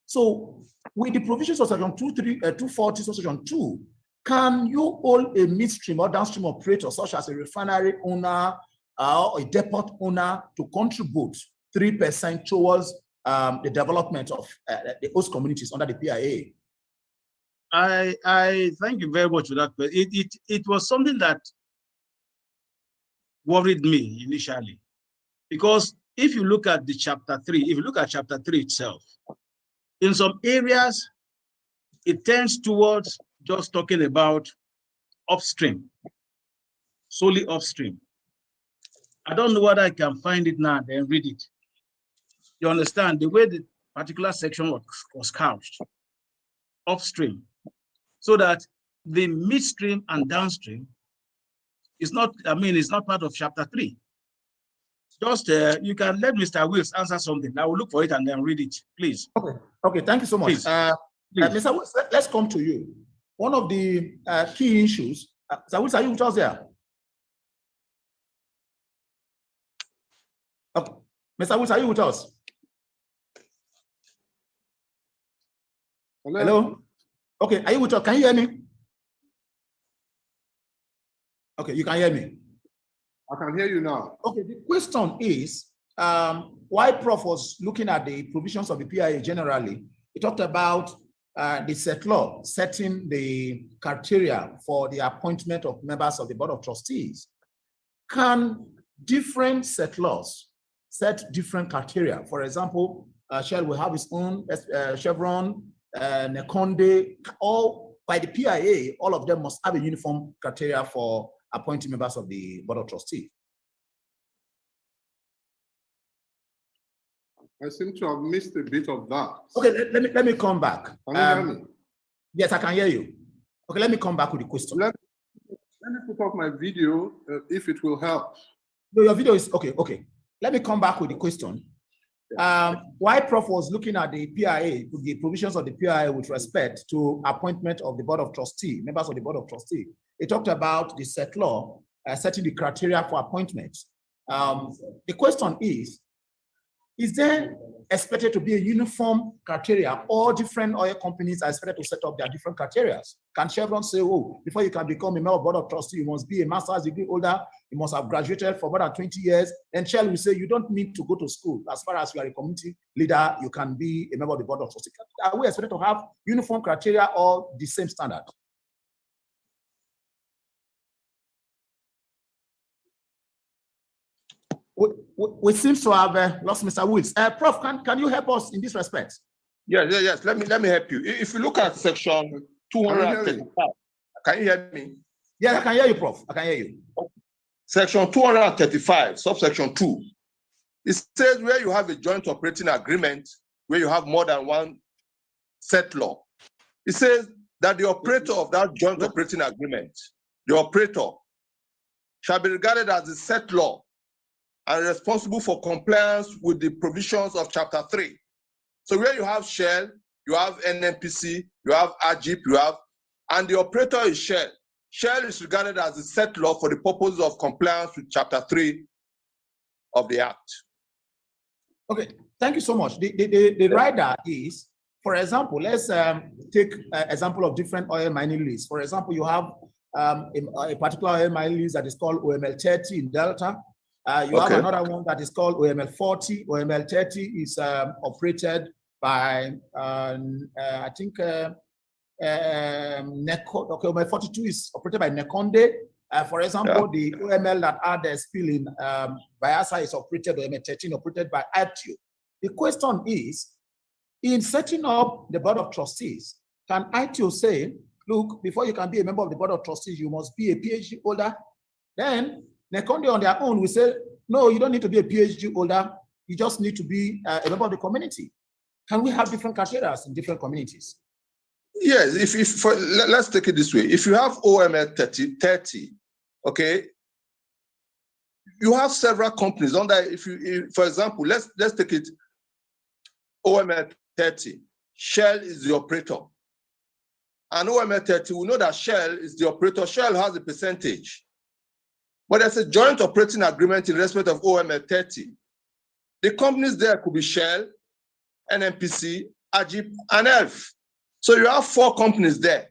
So with the provisions of Section 240, subsection 2, can you hold a midstream or downstream operator, such as a refinery owner or a depot owner, to contribute 3% towards the development of the host communities under the PIA? I thank you very much for that. But it was something that worried me initially, because if you look at the Chapter 3, if you look at Chapter 3 itself, in some areas, it tends towards just talking about upstream, solely upstream. I don't know whether I can find it now and read it. You understand the way the particular section was couched, upstream, so that the midstream and downstream is not, it's not part of Chapter 3. Just you can let Mr. Wills answer something. I will look for it and then read it, please. Okay, thank you so much. Please. Please. Mr. Wills, let's come to you. One of the key issues, Mr. Wills, are you with us there? Okay. Mr. Wills, are you with us? Hello? Okay, are you with us? Can you hear me? Okay, you can hear me. I can hear you now. Okay, the question is, why Prof was looking at the provisions of the PIA generally, he talked about the set law setting the criteria for the appointment of members of the Board of Trustees. Can different set laws set different criteria? For example, Shell will have its own, Chevron, Nekonde, all by the PIA, all of them must have a uniform criteria for appointing members of the Board of Trustees. I seem to have missed a bit of that. Okay, let me come back. Can you hear me? Yes, I can hear you. Okay, let me come back with the question. Let me put up my video if it will help. No, your video is okay. Okay, let me come back with the question. Why Prof was looking at the PIA, the provisions of the PIA with respect to appointment of the Board of Trustees, members of the Board of Trustees. He talked about the set law setting the criteria for appointments. The question is there expected to be a uniform criteria? All different oil companies are expected to set up their different criteria. Can Chevron say, oh, before you can become a member of Board of Trustees, you must be a master's degree holder, you must have graduated for more than 20 years. And Shell will say, you don't need to go to school. As far as you are a community leader, you can be a member of the Board of Trustees. Are we expected to have uniform criteria or the same standard? We seem to have lost Mr. Woods. Prof, can you help us in this respect? Yes. Let me help you. If you look at section 235, can you hear me? Yeah, I can hear you, Prof. I can hear you. Section 235, subsection 2. It says where you have a joint operating agreement, where you have more than one set law. It says that the operator of that joint operating agreement, the operator, shall be regarded as the set law and responsible for compliance with the provisions of Chapter 3. So where you have Shell, you have NNPC, you have AGIP, and the operator is Shell. Shell is regarded as the set law for the purposes of compliance with Chapter 3 of the Act. Okay, thank you so much. The rider is, for example, let's take an example of different oil mining leases. For example, you have a particular oil mining lease that is called OML 30 in Delta. You have another one that is called OML 40. OML 30 is operated by, I think, OML 42 is operated by Nekonde. For example, the OML that are there still in Bayelsa is operated, OML 13 operated by ITU. The question is, in setting up the Board of Trustees, can ITU say, look, before you can be a member of the Board of Trustees, you must be a PhD holder? Then Nekonde on their own will say, no, you don't need to be a PhD holder. You just need to be a member of the community. Can we have different criteria in different communities? Yes, let's take it this way. If you have OML 30, okay, you have several companies under. For example, let's take it OML 30. Shell is the operator. And OML 30, we know that Shell is the operator. Shell has a percentage. But there's a joint operating agreement in respect of OML 30. The companies there could be Shell, NNPC, AGIP, and ELF. So you have 4 companies there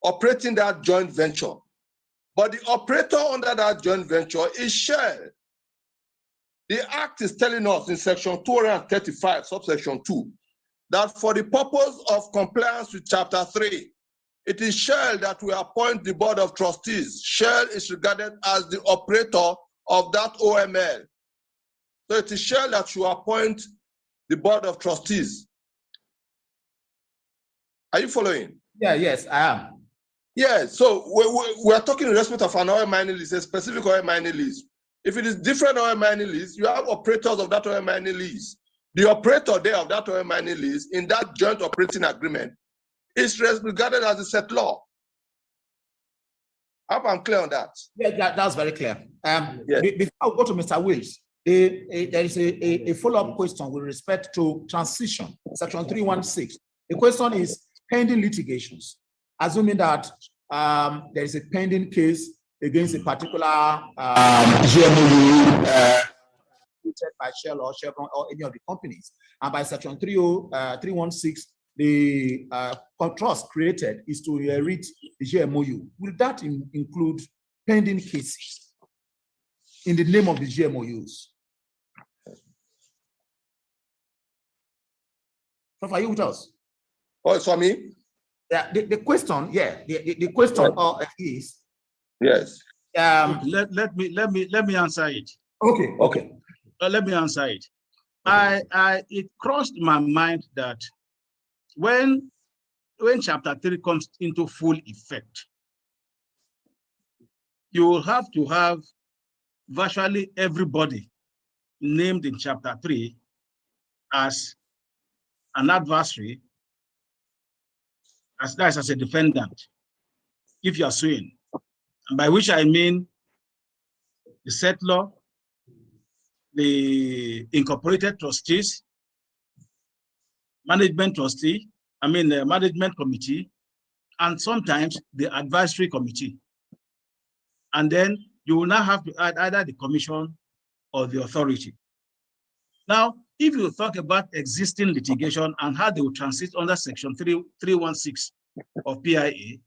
operating that joint venture. But the operator under that joint venture is Shell. The Act is telling us in section 235, subsection 2, that for the purpose of compliance with Chapter 3, it is Shell that will appoint the Board of Trustees. Shell is regarded as the operator of that OML. So it is Shell that should appoint the Board of Trustees. Are you following? Yeah, yes, I am. Yes, so we are talking in respect of an oil mining lease, a specific oil mining lease. If it is different oil mining lease, you have operators of that oil mining lease. The operator there of that oil mining lease in that joint operating agreement is regarded as a set law. I hope I'm clear on that. Yeah, that's very clear. Yes. Before I go to Mr. Wills, There is a follow-up question with respect to transition, section 316. The question is pending litigations, assuming that there is a pending case against a particular GMOU by Shell or Chevron or any of the companies. And by section 316, the trust created is to inherit the GMOU. Will that include pending cases in the name of the GMOUs? So are you with us? Oh, it's for me? Yeah, the question, the question is yes. Let me answer it. Okay. Let me answer it. It crossed my mind that when chapter 3 comes into full effect, you will have to have virtually everybody named in chapter 3 as an adversary, as a defendant, if you are suing. And by which I mean the settlor, the incorporated trustees, management trustee, the management committee, and sometimes the advisory committee. And then you will now have to add either the commission or the authority. Now, if you talk about existing litigation and how they will transit under section 316 of PIA,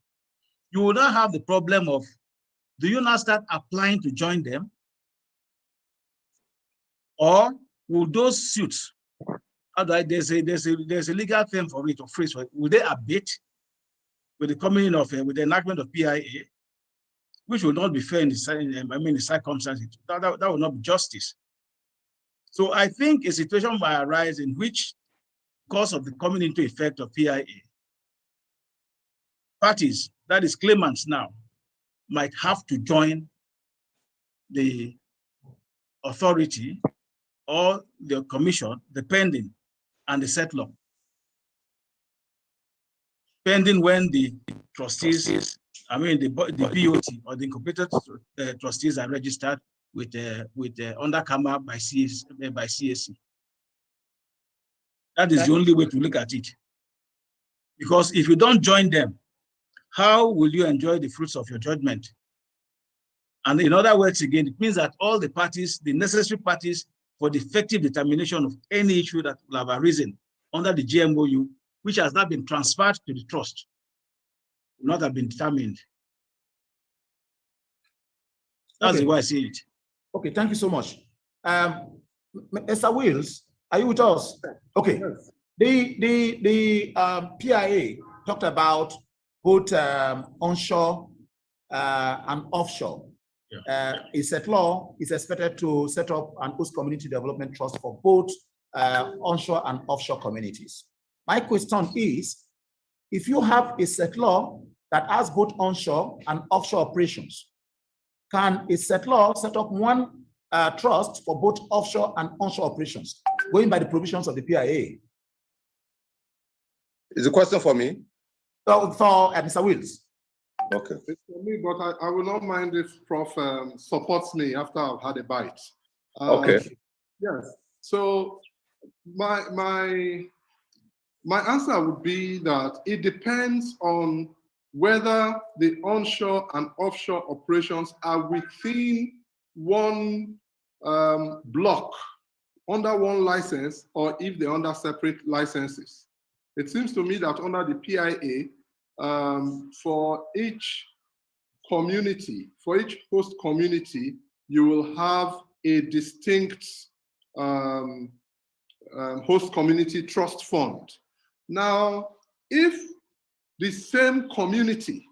you will now have the problem of, do you now start applying to join them? Or will those suits, there's a legal term for it, or phrase for it, will they abate with the coming in of, with the enactment of PIA, which will not be fair in the circumstances. That will not be justice. So I think a situation might arise in which, because of the coming into effect of PIA, parties, that is claimants now, might have to join the authority or the commission, depending, and the settlor. Pending when the trustees, the BOT or the incorporated trustees are registered with undercover by CAC. That is the only way to look at it. Because if you don't join them, how will you enjoy the fruits of your judgment? And in other words, again, it means that all the parties, the necessary parties for the effective determination of any issue that will have arisen under the GMOU, which has not been transferred to the trust, will not have been determined. That's the way I see it. Okay, thank you so much. Mr. Wills, are you with us? Okay. Yes. The PIA talked about both onshore and offshore. Yeah. A settlor is expected to set up an host community development trust for both onshore and offshore communities. My question is, if you have a settlor that has both onshore and offshore operations, can a settlor set up one trust for both offshore and onshore operations, going by the provisions of the PIA? Is the question for me? So for Mr. Wills. Okay. It's for me, but I will not mind if Prof supports me after I've had a bite. Okay. Yes. So my answer would be that it depends on whether the onshore and offshore operations are within one block, under one license, or if they're under separate licenses. It seems to me that under the PIA, for each community, for each host community, you will have a distinct host community trust fund. Now, if the same community,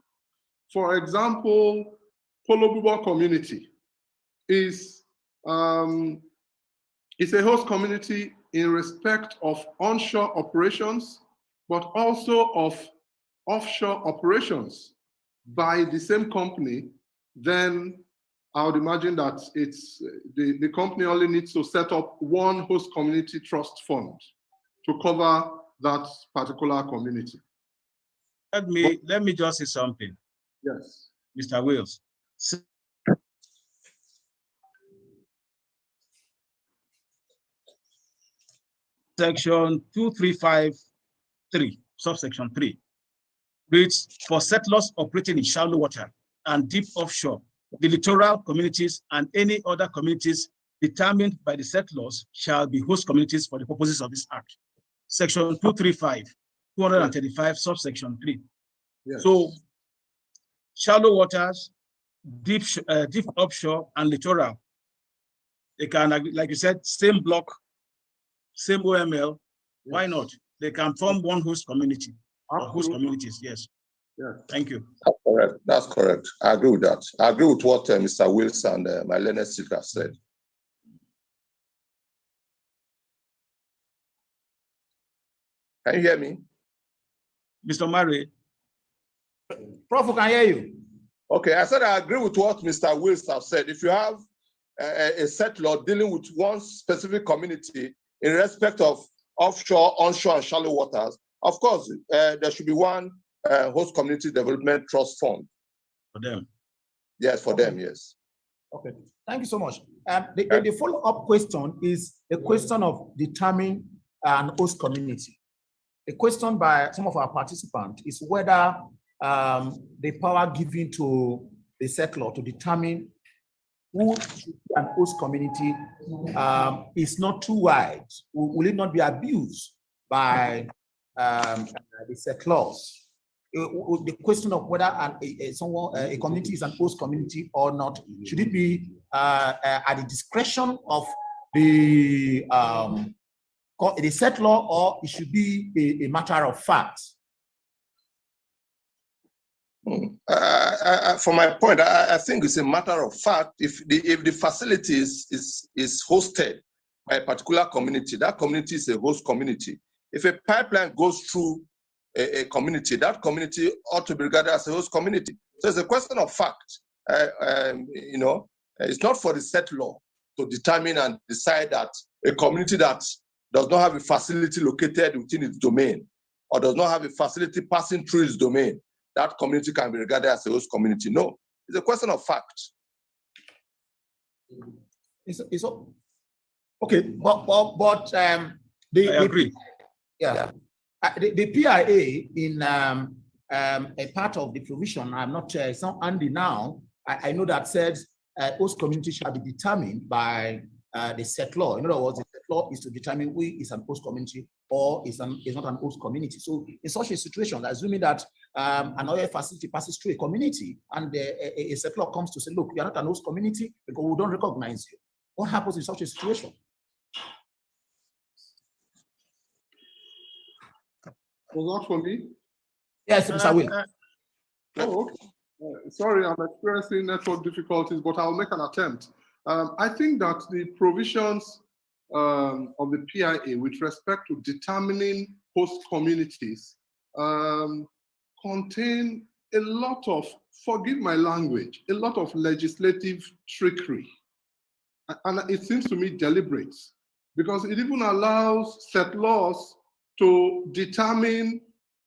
for example, Polobubo community, is a host community in respect of onshore operations, but also of offshore operations by the same company, then I would imagine that it's the company only needs to set up one host community trust fund to cover that particular community. Let me just say something. Yes. Mr. Wills. Section 2353, subsection 3, reads, for settlers operating in shallow water and deep offshore, the littoral communities and any other communities determined by the settlers shall be host communities for the purposes of this act. Section 235, 235, subsection 3. Yes. So shallow waters, deep offshore, and littoral, they can, like you said, same block, same OML. Yes. Why not? They can form one host community. Or host communities, yes. Yes. Thank you. That's correct. That's correct. I agree with that. I agree with what Mr. Wills and my learned speaker said. Can you hear me? Mr. Murray. Prof, can hear you. Okay, I said I agree with what Mr. Wills has said. If you have a settler dealing with one specific community in respect of offshore, onshore, and shallow waters, of course, there should be one host community development trust fund. For them. Yes, for them, yes. Okay, thank you so much. The follow-up question is a question of determining an host community. A question by some of our participants is whether the power given to the settler to determine who should be an host community is not too wide. Will it not be abused by the settlers? The question of whether a community is an host community or not, should it be at the discretion of the settler, or it should be a matter of fact? For my point, I think it's a matter of fact. If the facility is hosted by a particular community, that community is a host community. If a pipeline goes through a community, that community ought to be regarded as a host community. So it's a question of fact. It's not for the settler to determine and decide that a community that does not have a facility located within its domain or does not have a facility passing through its domain, that community can be regarded as a host community. No, it's a question of fact. Okay, but I agree. The PIA in a part of the provision, I'm not sure, it's not handy now. I know that says host community shall be determined by the settler. In other words, the settler is to determine who is an host community or is not an host community. So in such a situation, assuming that an oil facility passes through a community and a settler comes to say, look, you are not an host community because we don't recognize you. What happens in such a situation? Was that for me? Yes, Mr. Will. Oh, okay. Sorry, I'm experiencing network difficulties, but I'll make an attempt. I think that the provisions of the PIA with respect to determining host communities contain a lot of, forgive my language, a lot of legislative trickery. And it seems to me deliberate, because it even allows settlers to determine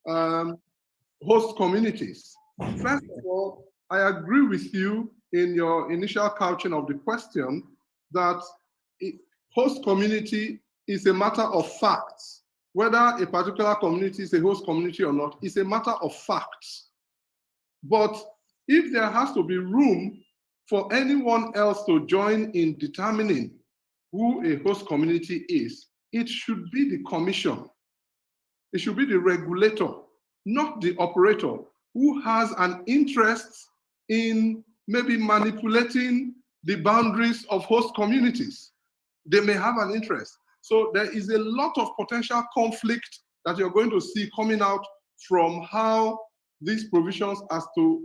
host communities. First of all, I agree with you in your initial couching of the question that host community is a matter of facts. Whether a particular community is a host community or not is a matter of facts. But if there has to be room for anyone else to join in determining who a host community is, it should be the commission. It should be the regulator, not the operator, who has an interest in maybe manipulating the boundaries of host communities. They may have an interest. So there is a lot of potential conflict that you're going to see coming out from how these provisions as to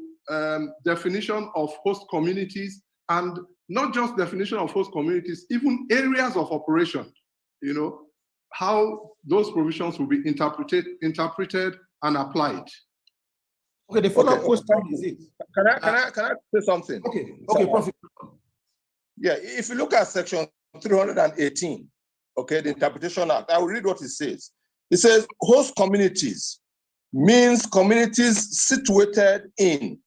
definition of host communities, and not just definition of host communities, even areas of operation, how those provisions will be interpreted and applied. Okay, the follow-up question is it. Can I say something? Okay, Professor. Yeah, if you look at section 318, okay, the Interpretation Act, I will read what it says. It says, host communities means communities situated in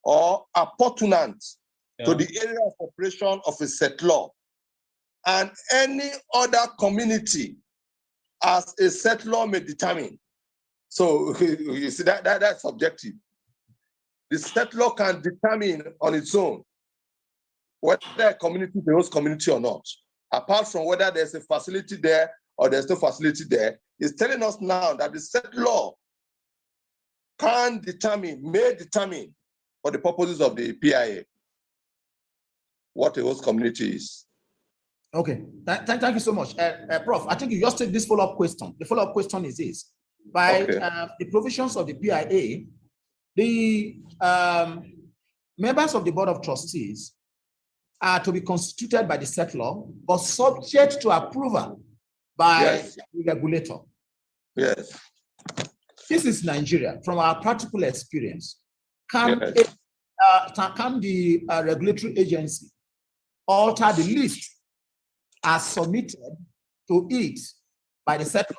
or appurtenant to the area of operation of a settler and any other community as a settler may determine. So you see that's subjective. The settler can determine on its own whether a community is a host community or not. Apart from whether there's a facility there or there's no facility there, it's telling us now that the settler can determine, may determine for the purposes of the PIA what a host community is. Okay, thank you so much. Prof, I think you just take this follow-up question. The follow-up question is this. By the provisions of the PIA, the members of the Board of Trustees are to be constituted by the settler, but subject to approval by the regulator. Yes. This is Nigeria. From our practical experience, can the regulatory agency alter the list as submitted to it by the settler?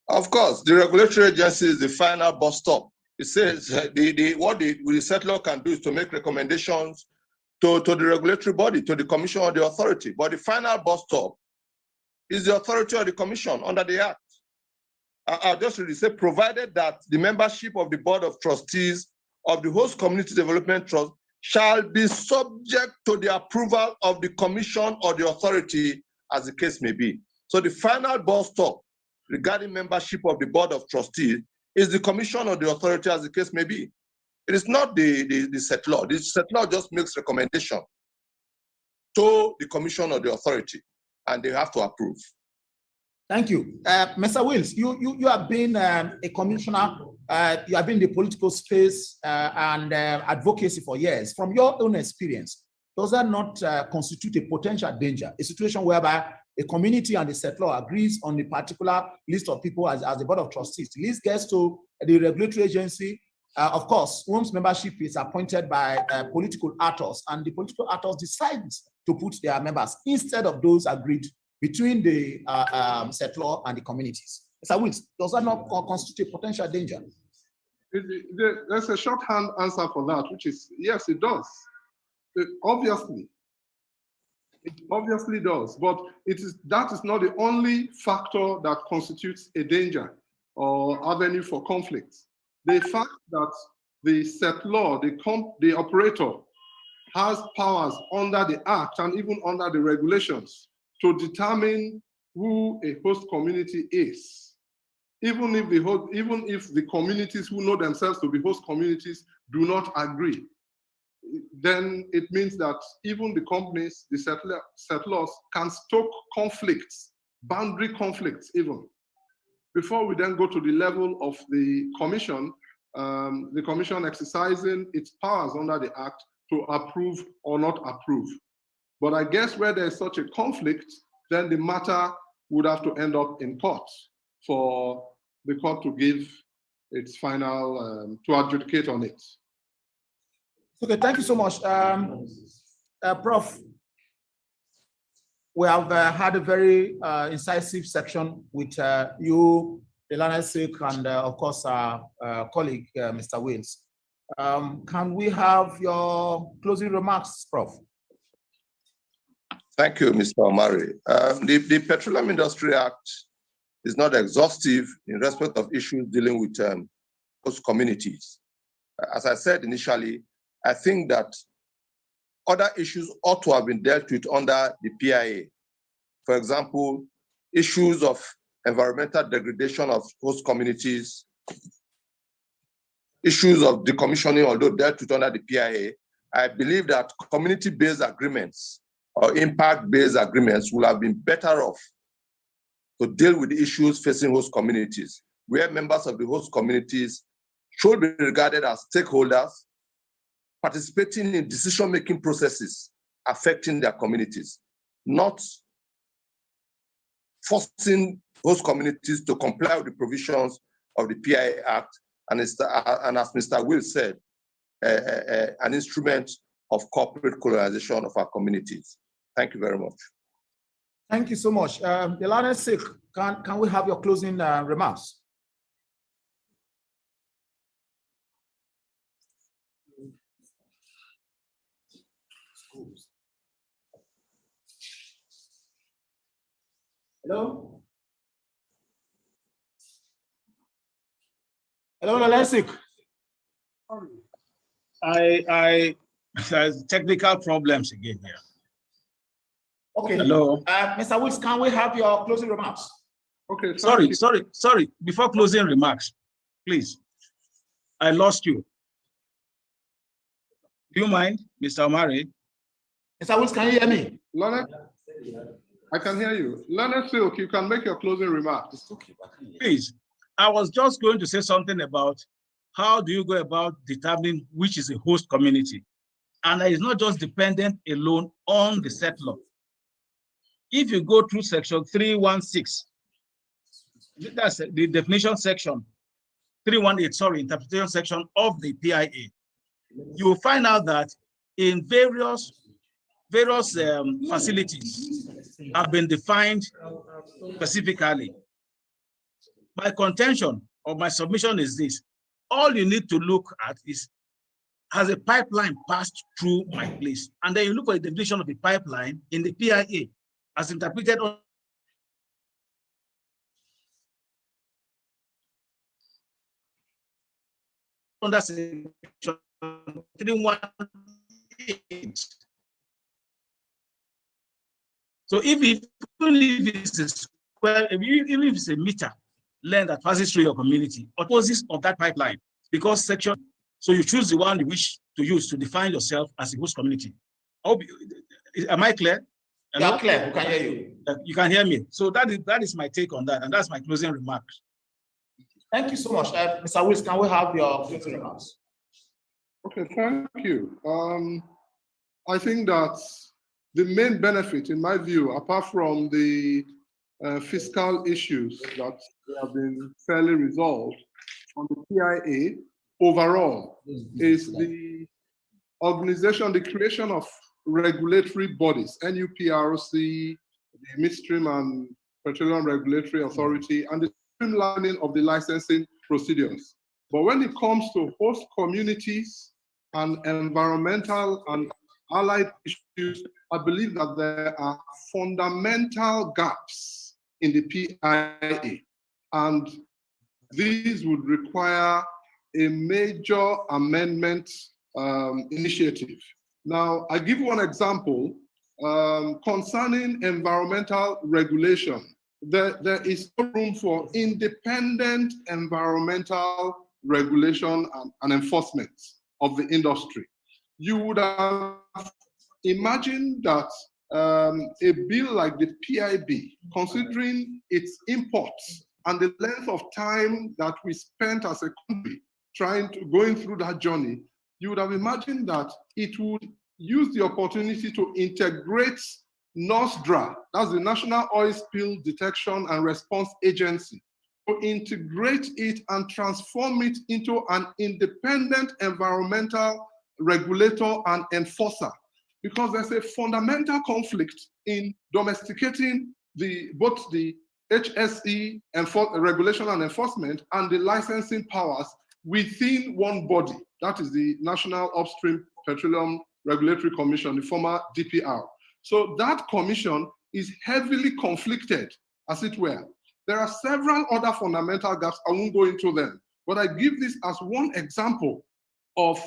Of course, the regulatory agency is the final bus stop. It says what the settler can do is to make recommendations to the regulatory body, to the commission or the authority. But the final bus stop is the authority or the commission under the Act. I'll just really say, provided that the membership of the Board of Trustees of the Host Community Development Trust shall be subject to the approval of the commission or the authority, as the case may be. So the final bus stop regarding membership of the Board of Trustees is the commission or the authority, as the case may be. It is not the settler. The settler just makes recommendation to the commission or the authority, and they have to approve. Thank you. Mr. Wills, you have been a commissioner, you have been in the political space and advocacy for years. From your own experience, does that not constitute a potential danger, a situation whereby a community and the settler agrees on the particular list of people as the Board of Trustees? The list gets to the regulatory agency, of course, whose membership is appointed by political actors, and the political actors decide to put their members instead of those agreed between the settler and the communities. Mr. Wills, does that not constitute a potential danger? There's a shorthand answer for that, which is yes, it does. It obviously does, but that is not the only factor that constitutes a danger or avenue for conflict. The fact that the settler, the operator, has powers under the Act and even under the regulations to determine who a host community is, even if the communities who know themselves to be host communities do not agree, then it means that even the companies, the settlers, can stoke conflicts, boundary conflicts even. Before we then go to the level of the commission exercising its powers under the Act to approve or not approve. But I guess where there's such a conflict, then the matter would have to end up in court for the court to give its final, to adjudicate on it. Okay, thank you so much. Prof, we have had a very incisive section with you, Delana Sik, and of course, our colleague, Mr. Wills. Can we have your closing remarks, Prof? Thank you, Mr. Omari. The Petroleum Industry Act is not exhaustive in respect of issues dealing with host communities. As I said initially, I think that other issues ought to have been dealt with under the PIA. For example, issues of environmental degradation of host communities, issues of decommissioning, although dealt with under the PIA. I believe that community-based agreements or impact-based agreements will have been better off to deal with the issues facing host communities, where members of the host communities should be regarded as stakeholders participating in decision-making processes affecting their communities, not forcing host communities to comply with the provisions of the PIA Act, and as Mr. Will said, an instrument of corporate colonization of our communities. Thank you very much. Thank you so much. Delana Sik, can we have your closing remarks? Hello? Hello, Lalesik. There's technical problems again here. Okay. Hello. Mr. Wicks, can we have your closing remarks? Okay. Sorry. Before closing remarks, please. I lost you. Do you mind, Mr. Omari? Mr. Wicks, can you hear me? Leonard, I can hear you. Leonard Silk, you can make your closing remarks. Please. I was just going to say something about how do you go about determining which is a host community? And it's not just dependent alone on the settler. If you go through section 316, that's the definition section, 318, sorry, interpretation section of the PIA, you will find out that in various facilities have been defined specifically. My contention or my submission is this: all you need to look at is, has a pipeline passed through my place? And then you look for the definition of the pipeline in the PIA as interpreted under section 318. So even if it's a square, even if it's a meter land that passes through your community, opposite of that pipeline, because section, so you choose the one you wish to use to define yourself as a host community. Am I clear? Yeah, clear. We can hear you. You can hear me. So that is my take on that, and that's my closing remarks. Thank you so much. Mr. Wills, can we have your closing remarks? Okay, thank you. I think that the main benefit, in my view, apart from the fiscal issues that have been fairly resolved on the PIA overall, is the organization, the creation of regulatory bodies, NUPRC, the Midstream and Petroleum Regulatory Authority, and the streamlining of the licensing procedures. But when it comes to host communities and environmental and allied issues, I believe that there are fundamental gaps in the PIA, and these would require a major amendment initiative. Now, I give one example concerning environmental regulation. There is no room for independent environmental regulation and enforcement of the industry. You would have imagined that a bill like the PIB, considering its imports and the length of time that we spent as a country going through that journey, you would have imagined that it would use the opportunity to integrate NOSDRA, that's the National Oil Spill Detection and Response Agency, to integrate it and transform it into an independent environmental regulator and enforcer. Because there's a fundamental conflict in domesticating both the HSE regulation and enforcement and the licensing powers within one body. That is the National Upstream Petroleum Regulatory Commission, the former DPR. So that commission is heavily conflicted, as it were. There are several other fundamental gaps. I won't go into them, but I give this as one example of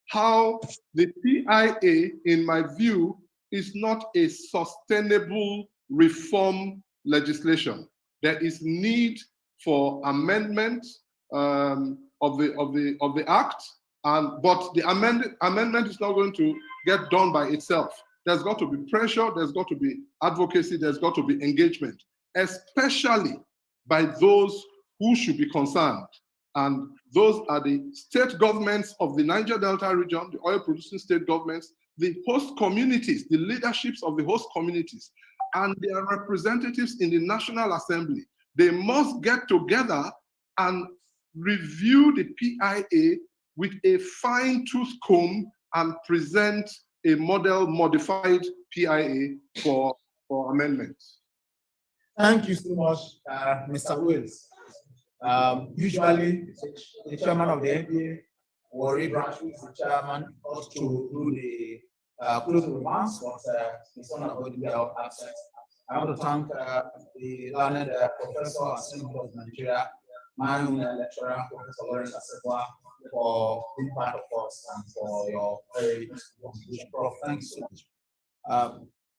how the PIA, in my view, is not a sustainable reform legislation. There is need for amendment of the act, but the amendment is not going to get done by itself. There's got to be pressure, there's got to be advocacy, there's got to be engagement, especially by those who should be concerned. And those are the state governments of the Niger Delta region, the oil-producing state governments, the host communities, the leaderships of the host communities, and their representatives in the National Assembly. They must get together and review the PIA with a fine-tooth comb and present a model modified PIA for amendments. Thank you so much, Mr. Wills. Usually, the chairman of the NBA, Warri Branch, is the chairman, also to do the closing remarks, but he's unavoidably absent. I want to thank the learned Professor Assembly of Nigeria, my own lecturer, Professor Lawrence Asekwa, for being part of us and for your very contribution. Prof, thank you so much.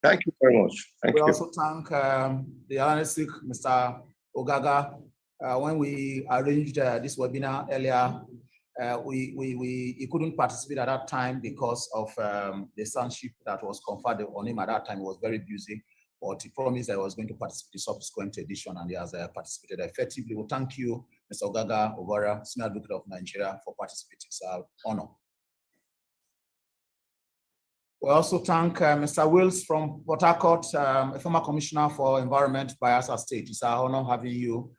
Thank you very much. Thank we you. also thank the analyst, Mr. Ogaga. When we arranged this webinar earlier, he couldn't participate at that time because of the sanction that was conferred on him at that time. He was very busy, but he promised that he was going to participate in the subsequent edition, and he has participated effectively. We thank you, Mr. Ogaga Ogora, Senior Advocate of Nigeria, for participating. It's our honor. We also thank Mr. Wills from Port Harcourt, a former Commissioner for Environment, Bayelsa State. It's our honor having you.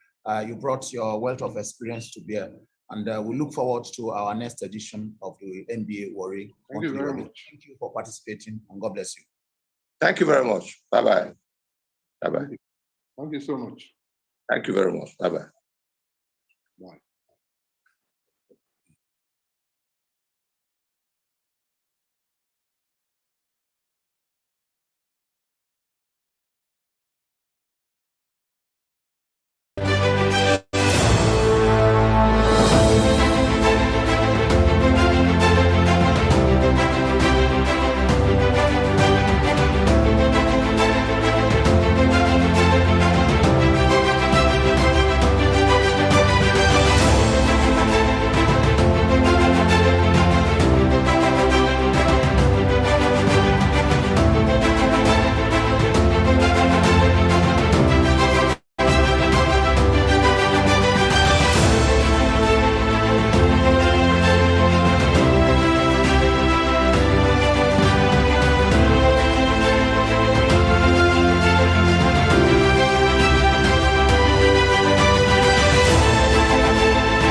You brought your wealth of experience to bear, and we look forward to our next edition of the NBA Worry. Thank you very much. Thank you for participating, and God bless you. Thank you very much. Bye-bye. Bye-bye. Thank you so much. Thank you very much. Bye-bye. Bye.